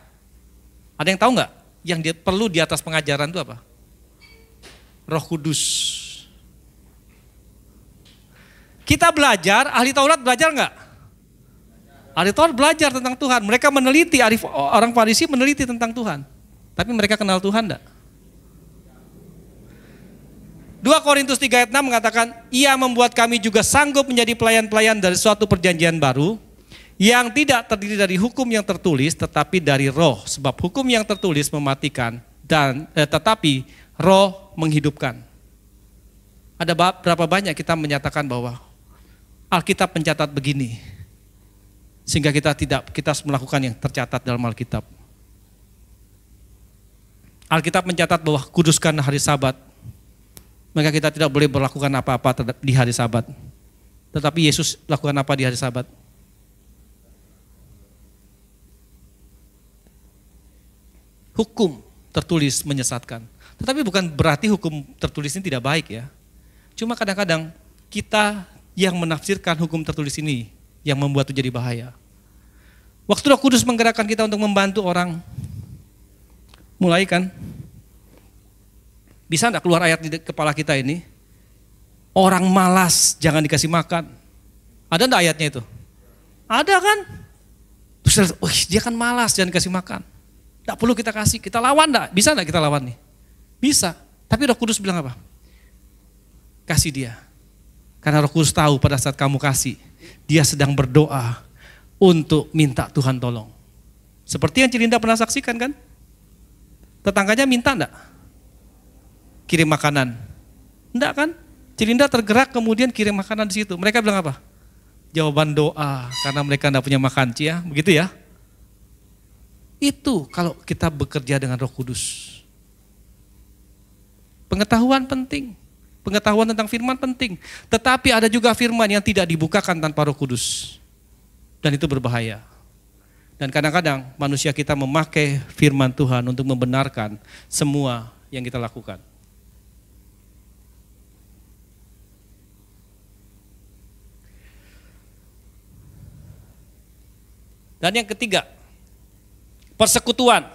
Ada yang tahu nggak? Yang perlu di atas pengajaran itu apa? Roh Kudus. Kita belajar, ahli Taurat belajar nggak? Ahli Taurat belajar tentang Tuhan. Mereka meneliti, orang Farisi meneliti tentang Tuhan. Tapi mereka kenal Tuhan enggak? 2 Korintus 3 ayat 6 mengatakan, ia membuat kami juga sanggup menjadi pelayan-pelayan dari suatu perjanjian baru, yang tidak terdiri dari hukum yang tertulis, tetapi dari roh. Sebab hukum yang tertulis mematikan, tetapi roh menghidupkan. Ada berapa banyak kita menyatakan bahwa Alkitab mencatat begini, sehingga kita harus melakukan yang tercatat dalam Alkitab. Alkitab mencatat bahwa kuduskan hari Sabat, maka kita tidak boleh melakukan apa-apa di hari Sabat. Tetapi Yesus lakukan apa di hari Sabat? Hukum tertulis menyesatkan. Tetapi bukan berarti hukum tertulis ini tidak baik ya. Cuma kadang-kadang kita yang menafsirkan hukum tertulis ini yang membuat itu jadi bahaya. Waktu Roh Kudus menggerakkan kita untuk membantu orang, mulai kan, bisa enggak keluar ayat di kepala kita ini? Orang malas jangan dikasih makan. Ada enggak ayatnya itu? Ada kan? Terus, dia kan malas jangan dikasih makan. Enggak perlu kita kasih, kita lawan enggak? Bisa enggak kita lawan nih? Bisa. Tapi Roh Kudus bilang apa? Kasih dia. Karena Roh Kudus tahu pada saat kamu kasih, dia sedang berdoa untuk minta Tuhan tolong. Seperti yang Cilinda pernah saksikan kan? Tetangganya minta enggak? Kirim makanan. Enggak kan? Cilinda tergerak kemudian kirim makanan di situ. Mereka bilang apa? Jawaban doa karena mereka enggak punya makan, ya, begitu ya? Itu kalau kita bekerja dengan Roh Kudus. Pengetahuan penting. Pengetahuan tentang firman penting. Tetapi ada juga firman yang tidak dibukakan tanpa Roh Kudus. Dan itu berbahaya. Dan kadang-kadang manusia kita memakai firman Tuhan untuk membenarkan semua yang kita lakukan. Dan yang ketiga, persekutuan.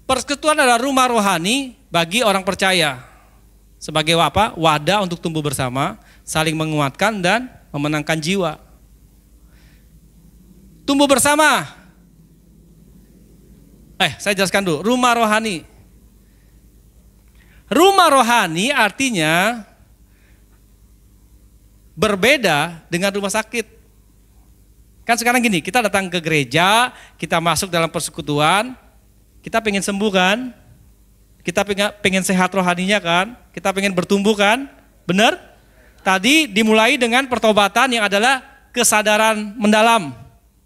Persekutuan adalah rumah rohani bagi orang percaya. Sebagai apa? Wadah untuk tumbuh bersama, saling menguatkan dan memenangkan jiwa. Tumbuh bersama. Saya jelaskan dulu. Rumah rohani. Rumah rohani artinya berbeda dengan rumah sakit. Kan sekarang gini, kita datang ke gereja, kita masuk dalam persekutuan, kita pengen sembuh kan? Kita pengen sehat rohaninya kan? Kita pengen bertumbuh kan? Benar? Tadi dimulai dengan pertobatan yang adalah kesadaran mendalam.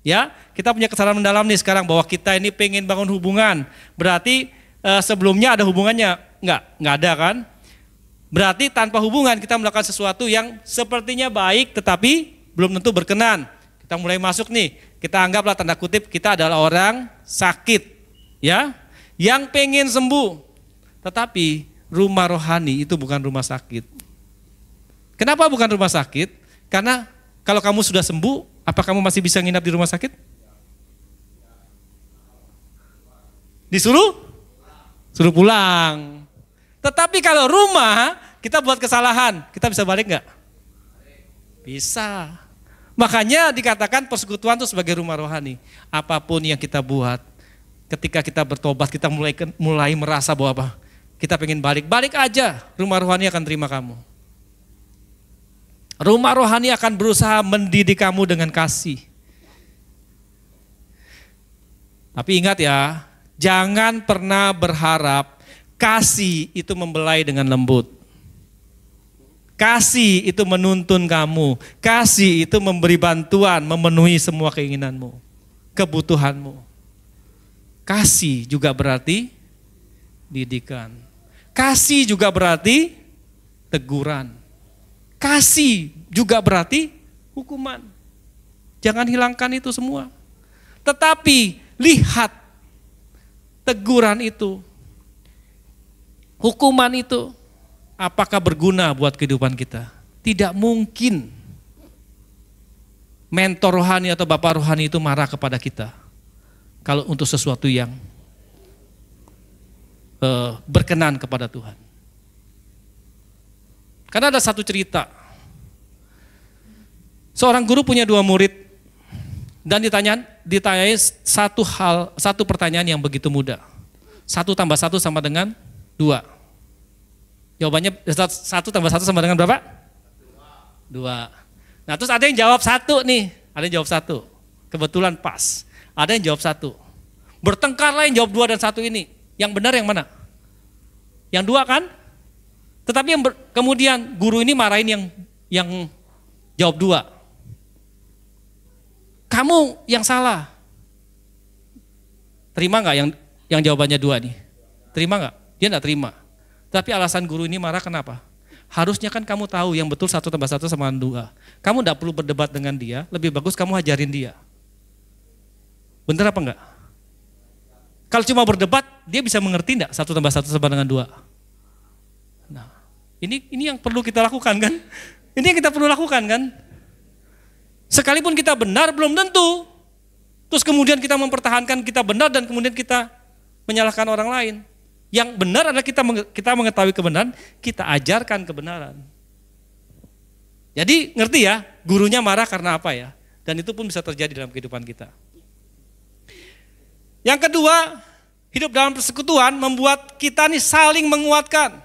Ya, kita punya kesadaran mendalam nih sekarang bahwa kita ini pengen bangun hubungan. Berarti sebelumnya ada hubungannya? Enggak ada kan? Berarti tanpa hubungan kita melakukan sesuatu yang sepertinya baik tetapi belum tentu berkenan. Kita mulai masuk nih, kita anggaplah tanda kutip kita adalah orang sakit. Ya, yang pengen sembuh, tetapi rumah rohani itu bukan rumah sakit. Kenapa bukan rumah sakit? Karena kalau kamu sudah sembuh, apa kamu masih bisa nginap di rumah sakit? Disuruh? Suruh pulang. Tetapi kalau rumah, kita buat kesalahan, kita bisa balik nggak? Bisa. Makanya dikatakan persekutuan itu sebagai rumah rohani. Apapun yang kita buat, ketika kita bertobat, kita mulai merasa bahwa apa? Kita pengen balik aja, rumah rohani akan terima kamu. Rumah rohani akan berusaha mendidik kamu dengan kasih. Tapi ingat ya, jangan pernah berharap kasih itu membelai dengan lembut. Kasih itu menuntun kamu, kasih itu memberi bantuan, memenuhi semua keinginanmu, kebutuhanmu. Kasih juga berarti didikan. Kasih juga berarti teguran. Kasih juga berarti hukuman. Jangan hilangkan itu semua. Tetapi lihat teguran itu, hukuman itu, apakah berguna buat kehidupan kita? Tidak mungkin mentor rohani atau bapak rohani itu marah kepada kita kalau untuk sesuatu yang berkenan kepada Tuhan. Karena ada satu cerita. Seorang guru punya 2 murid dan ditanyai satu pertanyaan yang begitu mudah. 1 + 1 sama dengan 2. Jawabannya 1 + 1 sama dengan berapa? 2. Nah, terus ada yang jawab 1 nih, ada yang jawab 1. Kebetulan pas. Ada yang jawab 1. Bertengkarlah yang jawab 2 dan 1 ini. Yang benar yang mana? Yang 2 kan? Tetapi kemudian guru ini marahin yang jawab 2. Kamu yang salah. Terima nggak yang jawabannya 2 nih? Terima nggak? Dia nggak terima. Tapi alasan guru ini marah kenapa? Harusnya kan kamu tahu yang betul 1 + 1 sama 2. Kamu nggak perlu berdebat dengan dia, lebih bagus kamu ajarin dia. Bener apa enggak? Kalau cuma berdebat, dia bisa mengerti enggak 1 + 1 sama dengan 2? Nah, Ini yang perlu kita lakukan kan? Ini yang kita perlu lakukan kan? Sekalipun kita benar belum tentu. Terus kemudian kita mempertahankan kita benar dan kemudian kita menyalahkan orang lain. Yang benar adalah kita mengetahui kebenaran, kita ajarkan kebenaran. Jadi ngerti ya, gurunya marah karena apa ya? Dan itu pun bisa terjadi dalam kehidupan kita. Yang kedua, hidup dalam persekutuan membuat kita nih saling menguatkan,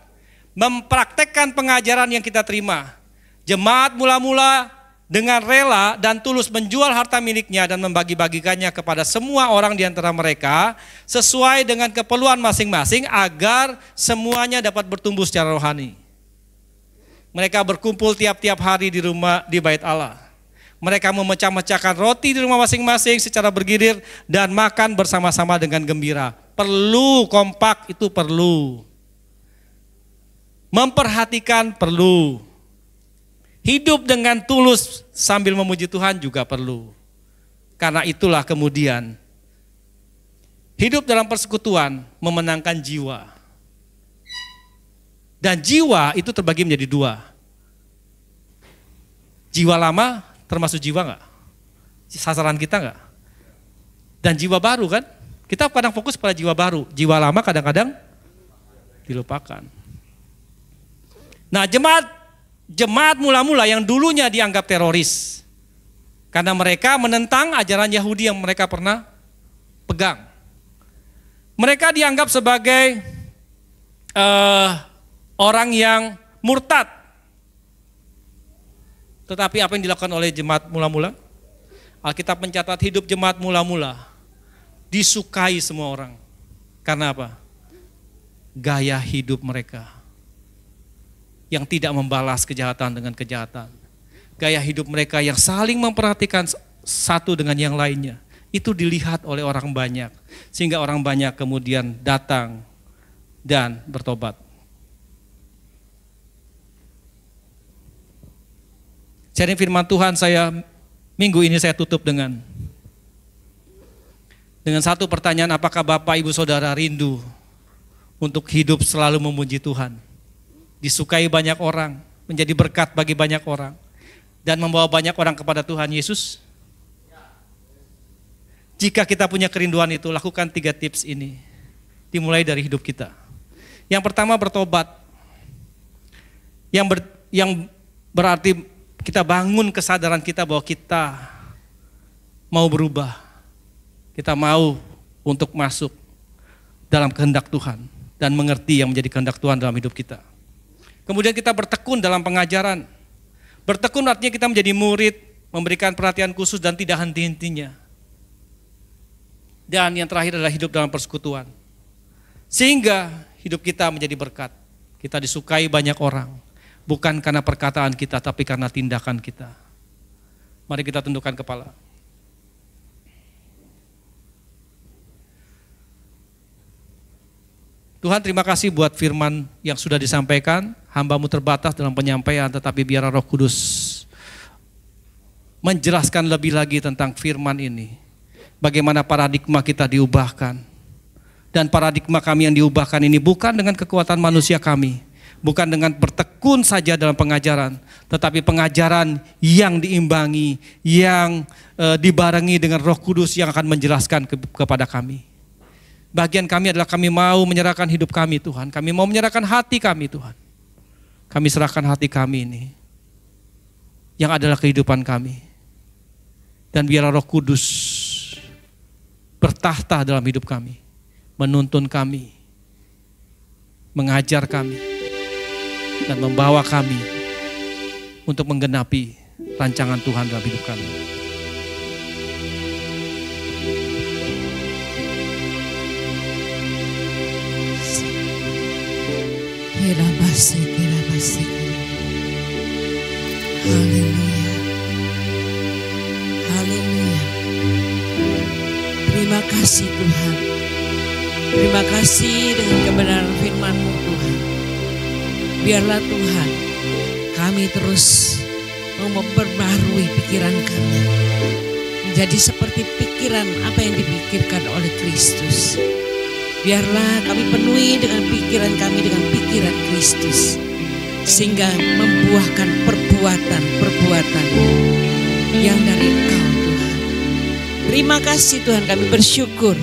mempraktekkan pengajaran yang kita terima. Jemaat mula-mula dengan rela dan tulus menjual harta miliknya dan membagi-bagikannya kepada semua orang di antara mereka sesuai dengan keperluan masing-masing agar semuanya dapat bertumbuh secara rohani. Mereka berkumpul tiap-tiap hari di bait Allah. Mereka memecah-mecahkan roti di rumah masing-masing secara bergilir dan makan bersama-sama dengan gembira. Perlu kompak, itu perlu. Memperhatikan perlu. Hidup dengan tulus sambil memuji Tuhan juga perlu. Karena itulah kemudian hidup dalam persekutuan memenangkan jiwa. Dan jiwa itu terbagi menjadi dua. Jiwa lama termasuk jiwa enggak? Sasaran kita enggak? Dan jiwa baru kan? Kita kadang fokus pada jiwa baru. Jiwa lama kadang-kadang dilupakan. Nah, jemaat mula-mula yang dulunya dianggap teroris karena mereka menentang ajaran Yahudi yang mereka pernah pegang. Mereka dianggap sebagai orang yang murtad. Tetapi apa yang dilakukan oleh jemaat mula-mula? Alkitab mencatat hidup jemaat mula-mula disukai semua orang. Karena apa? Gaya hidup mereka yang tidak membalas kejahatan dengan kejahatan. Gaya hidup mereka yang saling memperhatikan satu dengan yang lainnya. Itu dilihat oleh orang banyak. Sehingga orang banyak kemudian datang dan bertobat. Sharing firman Tuhan minggu ini saya tutup dengan satu pertanyaan, apakah Bapak Ibu Saudara rindu untuk hidup selalu memuji Tuhan? Disukai banyak orang, menjadi berkat bagi banyak orang, dan membawa banyak orang kepada Tuhan Yesus? Jika kita punya kerinduan itu, lakukan 3 tips ini. Dimulai dari hidup kita. Yang pertama, bertobat. Yang berarti kita bangun kesadaran kita bahwa kita mau berubah. Kita mau untuk masuk dalam kehendak Tuhan dan mengerti yang menjadi kehendak Tuhan dalam hidup kita. Kemudian kita bertekun dalam pengajaran. Bertekun artinya kita menjadi murid, memberikan perhatian khusus dan tidak henti-hentinya. Dan yang terakhir adalah hidup dalam persekutuan. Sehingga hidup kita menjadi berkat. Kita disukai banyak orang. Bukan karena perkataan kita, tapi karena tindakan kita. Mari kita tundukkan kepala. Tuhan, terima kasih buat firman yang sudah disampaikan. Hamba-Mu terbatas dalam penyampaian, tetapi biar Roh Kudus menjelaskan lebih lagi tentang firman ini. Bagaimana paradigma kita diubahkan. Dan paradigma kami yang diubahkan ini bukan dengan kekuatan manusia kami. Bukan dengan bertekun saja dalam pengajaran, tetapi pengajaran yang diimbangi, yang dibarengi dengan Roh Kudus yang akan menjelaskan kepada kami. Bagian kami adalah kami mau menyerahkan hidup kami Tuhan, kami mau menyerahkan hati kami Tuhan. Kami serahkan hati kami ini, yang adalah kehidupan kami. Dan biarlah Roh Kudus bertahta dalam hidup kami, menuntun kami, mengajar kami, dan membawa kami untuk menggenapi rancangan Tuhan dalam hidup kami. Haleluya. Haleluya. Terima kasih Tuhan. Terima kasih dengan kebenaran firman-Mu Tuhan. Biarlah Tuhan, kami terus memperbarui pikiran kami. Menjadi seperti pikiran apa yang dipikirkan oleh Kristus. Biarlah kami penuhi dengan pikiran kami dengan pikiran Kristus. sehingga membuahkan perbuatan-perbuatan yang dari Engkau Tuhan. Terima kasih Tuhan, kami bersyukur.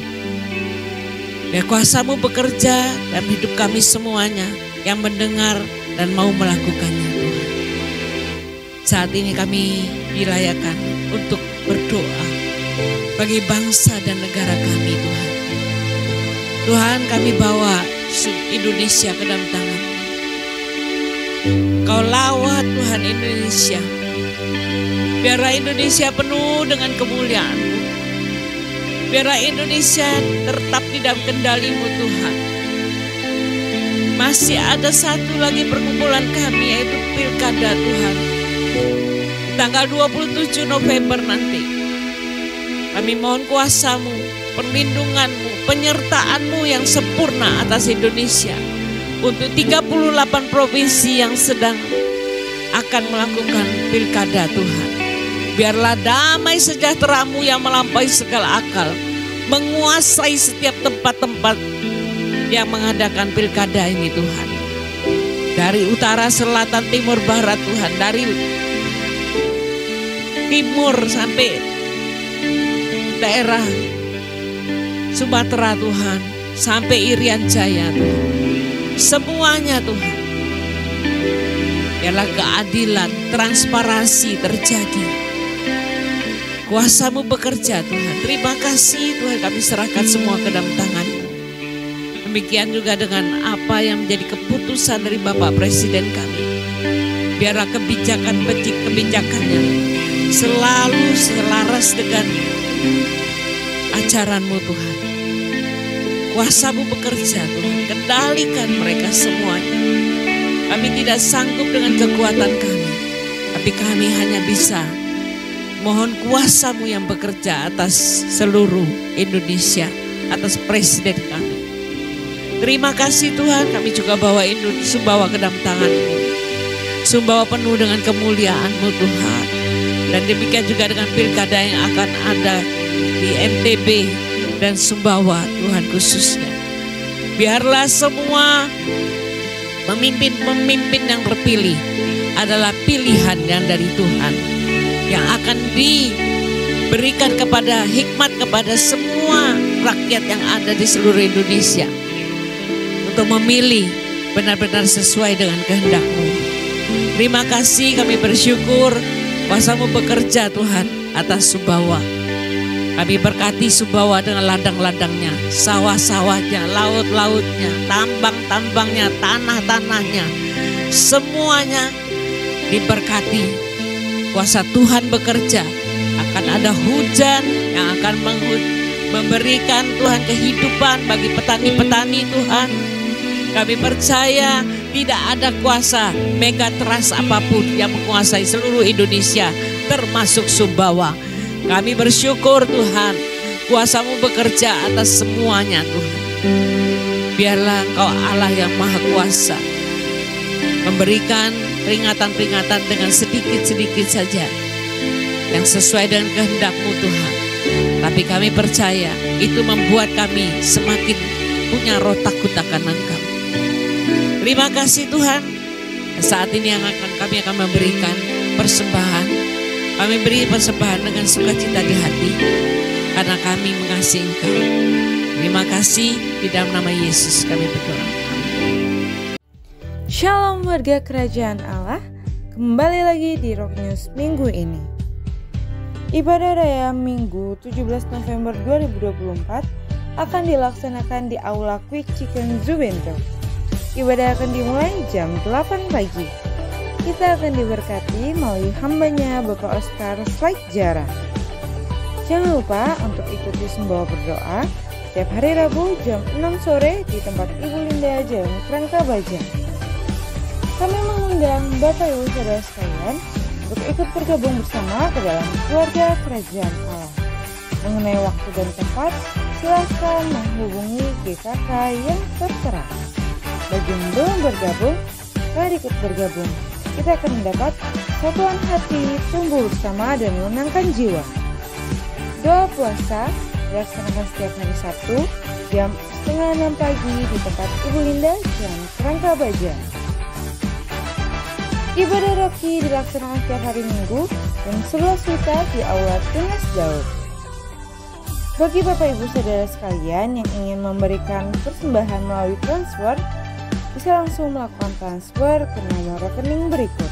Biar kuasa-Mu bekerja dalam hidup kami semuanya yang mendengar dan mau melakukannya Tuhan. Saat ini kami dilayakan untuk berdoa bagi bangsa dan negara kami Tuhan. Tuhan, kami bawa Indonesia ke dalam tangan-Mu. Kau lawat Tuhan Indonesia. Biarlah Indonesia penuh dengan kemuliaan-Mu. Biarlah Indonesia tetap di dalam kendali-Mu Tuhan. Masih ada satu lagi perkumpulan kami, yaitu Pilkada Tuhan. Tanggal 27 November nanti. Kami mohon kuasa-Mu, perlindungan-Mu, penyertaan-Mu yang sempurna atas Indonesia. Untuk 38 provinsi yang sedang akan melakukan pilkada Tuhan. Biarlah damai sejahtera-Mu yang melampaui segala akal menguasai setiap tempat-tempat yang mengadakan pilkada ini Tuhan. Dari utara, selatan, timur, barat Tuhan. Dari timur sampai daerah Sumatera Tuhan. Sampai Irian Jaya Tuhan. Semuanya Tuhan. Biarlah keadilan, transparansi terjadi. Kuasa-Mu bekerja Tuhan. Terima kasih Tuhan, kami serahkan semua ke dalam tangan-Mu. Demikian juga dengan apa yang menjadi keputusan dari Bapak Presiden kami. Biarlah kebijakannya selalu selaras dengan ajaran-Mu Tuhan. Kuasa-Mu bekerja Tuhan, kendalikan mereka semuanya. Kami tidak sanggup dengan kekuatan kami, tapi kami hanya bisa mohon kuasa-Mu yang bekerja atas seluruh Indonesia, atas Presiden kami. Terima kasih Tuhan, kami juga bawa Sumbawa ke dalam tangan-Mu. Sumbawa penuh dengan kemuliaan-Mu Tuhan. Dan demikian juga dengan pilkada yang akan ada di NTB dan Sumbawa Tuhan khususnya. Biarlah semua pemimpin-pemimpin yang terpilih adalah pilihan yang dari Tuhan. Yang akan diberikan kepada hikmat kepada semua rakyat yang ada di seluruh Indonesia. Untuk memilih benar-benar sesuai dengan kehendak-Mu. Terima kasih, kami bersyukur kuasa-Mu bekerja Tuhan atas Sumbawa. Kami berkati Sumbawa dengan ladang-ladangnya, sawah-sawahnya, laut-lautnya, tambang-tambangnya, tanah-tanahnya. Semuanya diberkati. Kuasa Tuhan bekerja. Akan ada hujan yang akan memberikan Tuhan kehidupan bagi petani-petani Tuhan. Kami percaya tidak ada kuasa megatrust apapun yang menguasai seluruh Indonesia, termasuk Sumbawa. Kami bersyukur Tuhan, kuasa-Mu bekerja atas semuanya Tuhan. Biarlah Engkau Allah yang Maha Kuasa memberikan peringatan-peringatan dengan sedikit-sedikit saja yang sesuai dengan kehendak-Mu Tuhan. Tapi kami percaya itu membuat kami semakin punya roh takut akan Engkau. Terima kasih Tuhan. Saat ini kami akan memberikan persembahan. Kami beri persembahan dengan sukacita di hati karena kami mengasihi Engkau. Terima kasih, di dalam nama Yesus kami berdoa. Shalom warga kerajaan Allah, kembali lagi di Rock News minggu ini. Ibadah Raya Minggu 17 November 2024 akan dilaksanakan di Aula Quick Chicken Zubento. Ibadah akan dimulai jam 8 pagi. Kita akan diberkati melalui hambanya Bapak Oscar Slaikjara. Jangan lupa untuk ikuti Sumbawa berdoa setiap hari Rabu jam 6 sore di tempat Ibu Linda Jalan Kerangka Baja. Kami mengundang Bapak Ibu Saudara sekalian untuk ikut bergabung bersama ke dalam keluarga kerajaan Allah. Mengenai waktu dan tempat, silakan menghubungi GKK yang tertera. Bagi yang belum bergabung, mari ikut bergabung. Kita akan mendapat satuan hati, tumbuh bersama dan menenangkan jiwa. Doa puasa dilaksanakan setiap hari Sabtu jam 5:30 pagi di tempat Ibu Linda Jalan Kerangka Baja. Ibadah Rocky dilaksanakan setiap hari Minggu jam 11 WITA di Aula Tunas Daud. Bagi Bapak Ibu Saudara sekalian yang ingin memberikan persembahan melalui transfer, bisa langsung melakukan transfer ke nomor rekening berikut.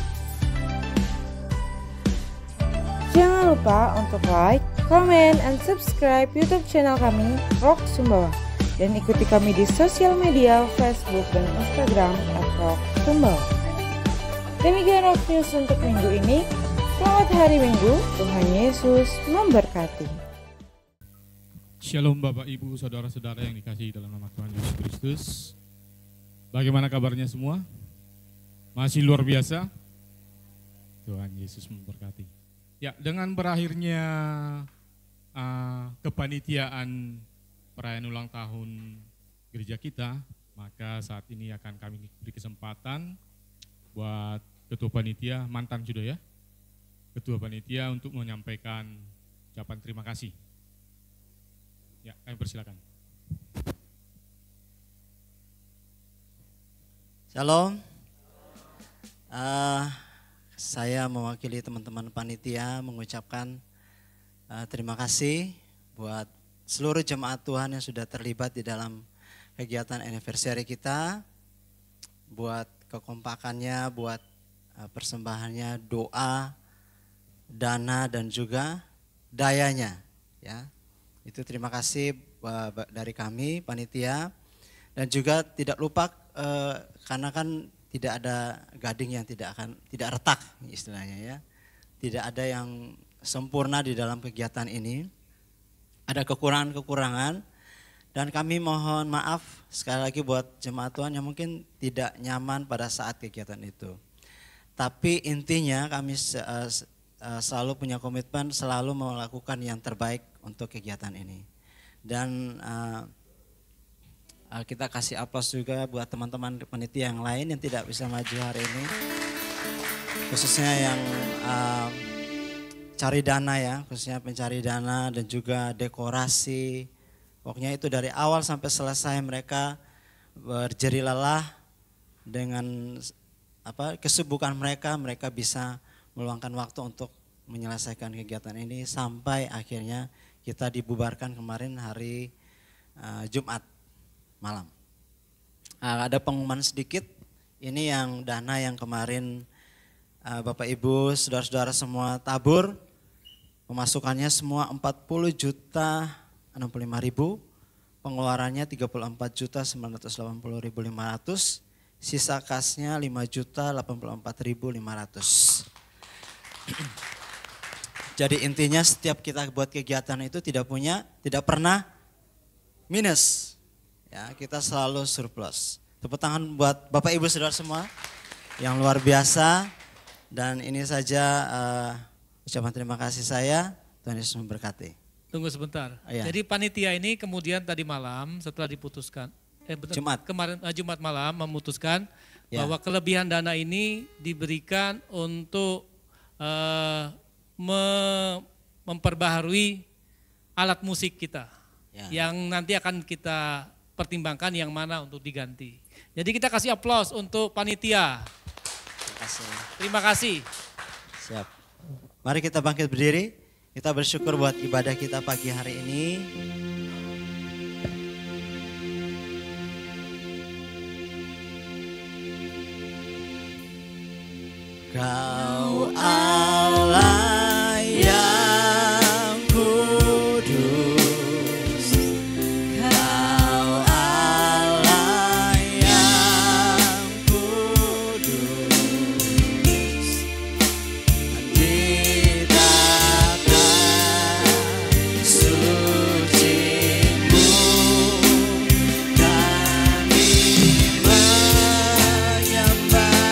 Jangan lupa untuk like, comment, and subscribe YouTube channel kami, Rock Sumbawa. Dan ikuti kami di sosial media Facebook dan Instagram @Rock Sumbawa. Demikian Rock News untuk minggu ini. Selamat hari Minggu, Tuhan Yesus memberkati. Shalom Bapak Ibu Saudara-saudara yang dikasihi dalam nama Tuhan Yesus Kristus. Bagaimana kabarnya semua? Masih luar biasa? Tuhan Yesus memberkati. Ya, dengan berakhirnya kepanitiaan perayaan ulang tahun gereja kita, maka saat ini akan kami beri kesempatan buat Ketua Panitia, mantan sudah ya, Ketua Panitia untuk menyampaikan ucapan terima kasih. Ya, kami persilakan. Shalom. Saya mewakili teman-teman panitia mengucapkan terima kasih buat seluruh jemaat Tuhan yang sudah terlibat di dalam kegiatan anniversary kita, buat kekompakannya, buat persembahannya, doa, dana dan juga dayanya. Ya, itu terima kasih dari kami panitia, dan juga tidak lupa karena kan tidak ada gading yang tidak retak istilahnya ya. Tidak ada yang sempurna di dalam kegiatan ini. Ada kekurangan-kekurangan dan kami mohon maaf sekali lagi buat jemaat Tuhan yang mungkin tidak nyaman pada saat kegiatan itu. Tapi intinya kami selalu punya komitmen selalu melakukan yang terbaik untuk kegiatan ini. Dan kita kasih aplaus juga buat teman-teman panitia yang lain yang tidak bisa maju hari ini. Khususnya yang cari dana ya, khususnya pencari dana dan juga dekorasi. Pokoknya itu dari awal sampai selesai mereka berjerih lelah dengan kesibukan mereka bisa meluangkan waktu untuk menyelesaikan kegiatan ini sampai akhirnya kita dibubarkan kemarin hari Jumat malam. Ada pengumuman sedikit, ini yang dana yang kemarin Bapak Ibu, saudara-saudara semua tabur, pemasukannya semua 40.065.000, pengeluarannya 34.980.500, sisa kasnya 5.084.500. Jadi intinya setiap kita buat kegiatan itu tidak pernah minus. Ya, kita selalu surplus. Tepuk tangan buat Bapak Ibu Saudara semua yang luar biasa. Dan ini saja ucapan terima kasih saya. Tuhan Yesus memberkati. Tunggu sebentar. Iya. Jadi panitia ini kemudian tadi malam setelah diputuskan Jumat malam memutuskan bahwa kelebihan dana ini diberikan untuk memperbaharui alat musik kita yang nanti akan kita pertimbangkan yang mana untuk diganti. Jadi kita kasih aplaus untuk panitia. Terima kasih. Siap. Mari kita bangkit berdiri. Kita bersyukur buat ibadah kita pagi hari ini. Kau Allah yang kudus, Kau Allah yang kudus, di tata suci-Mu kami menyembah.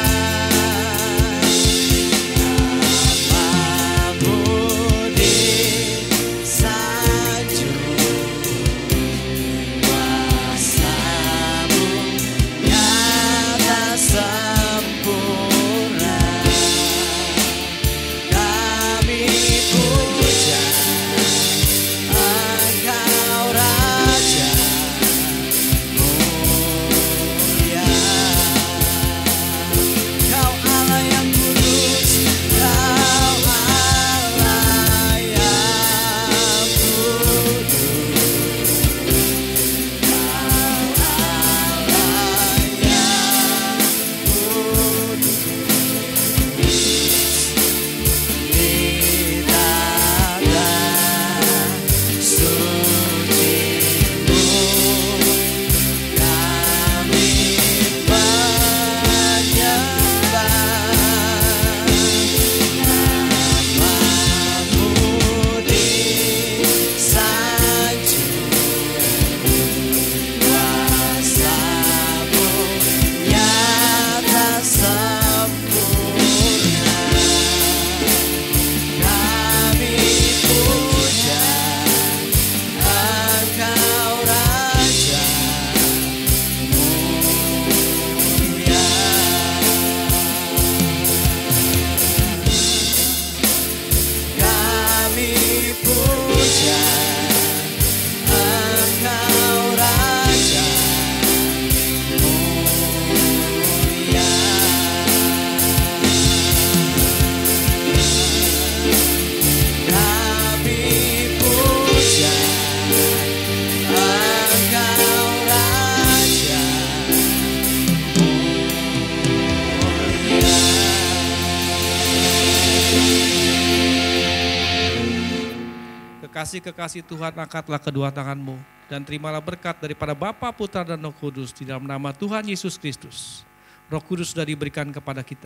Kasih kekasih Tuhan, angkatlah kedua tanganmu dan terimalah berkat daripada Bapa, Putra, dan Roh Kudus di dalam nama Tuhan Yesus Kristus. Roh Kudus sudah diberikan kepada kita.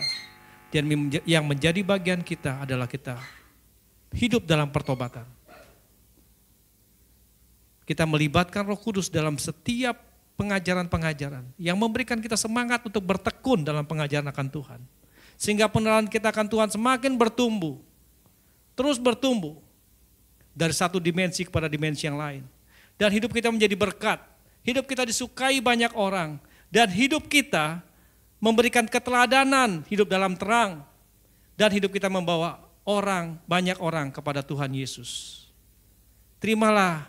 Dan yang menjadi bagian kita adalah kita hidup dalam pertobatan. Kita melibatkan Roh Kudus dalam setiap pengajaran-pengajaran yang memberikan kita semangat untuk bertekun dalam pengajaran akan Tuhan. Sehingga pengenalan kita akan Tuhan semakin bertumbuh, terus bertumbuh dari satu dimensi kepada dimensi yang lain. Dan hidup kita menjadi berkat, hidup kita disukai banyak orang, dan hidup kita memberikan keteladanan, hidup dalam terang, dan hidup kita membawa banyak orang kepada Tuhan Yesus. Terimalah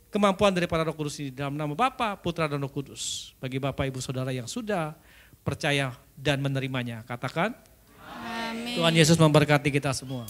kemampuan daripada Roh Kudus ini dalam nama Bapa, Putra, dan Roh Kudus. Bagi Bapak Ibu Saudara yang sudah percaya dan menerimanya, katakan, Amin. Tuhan Yesus memberkati kita semua.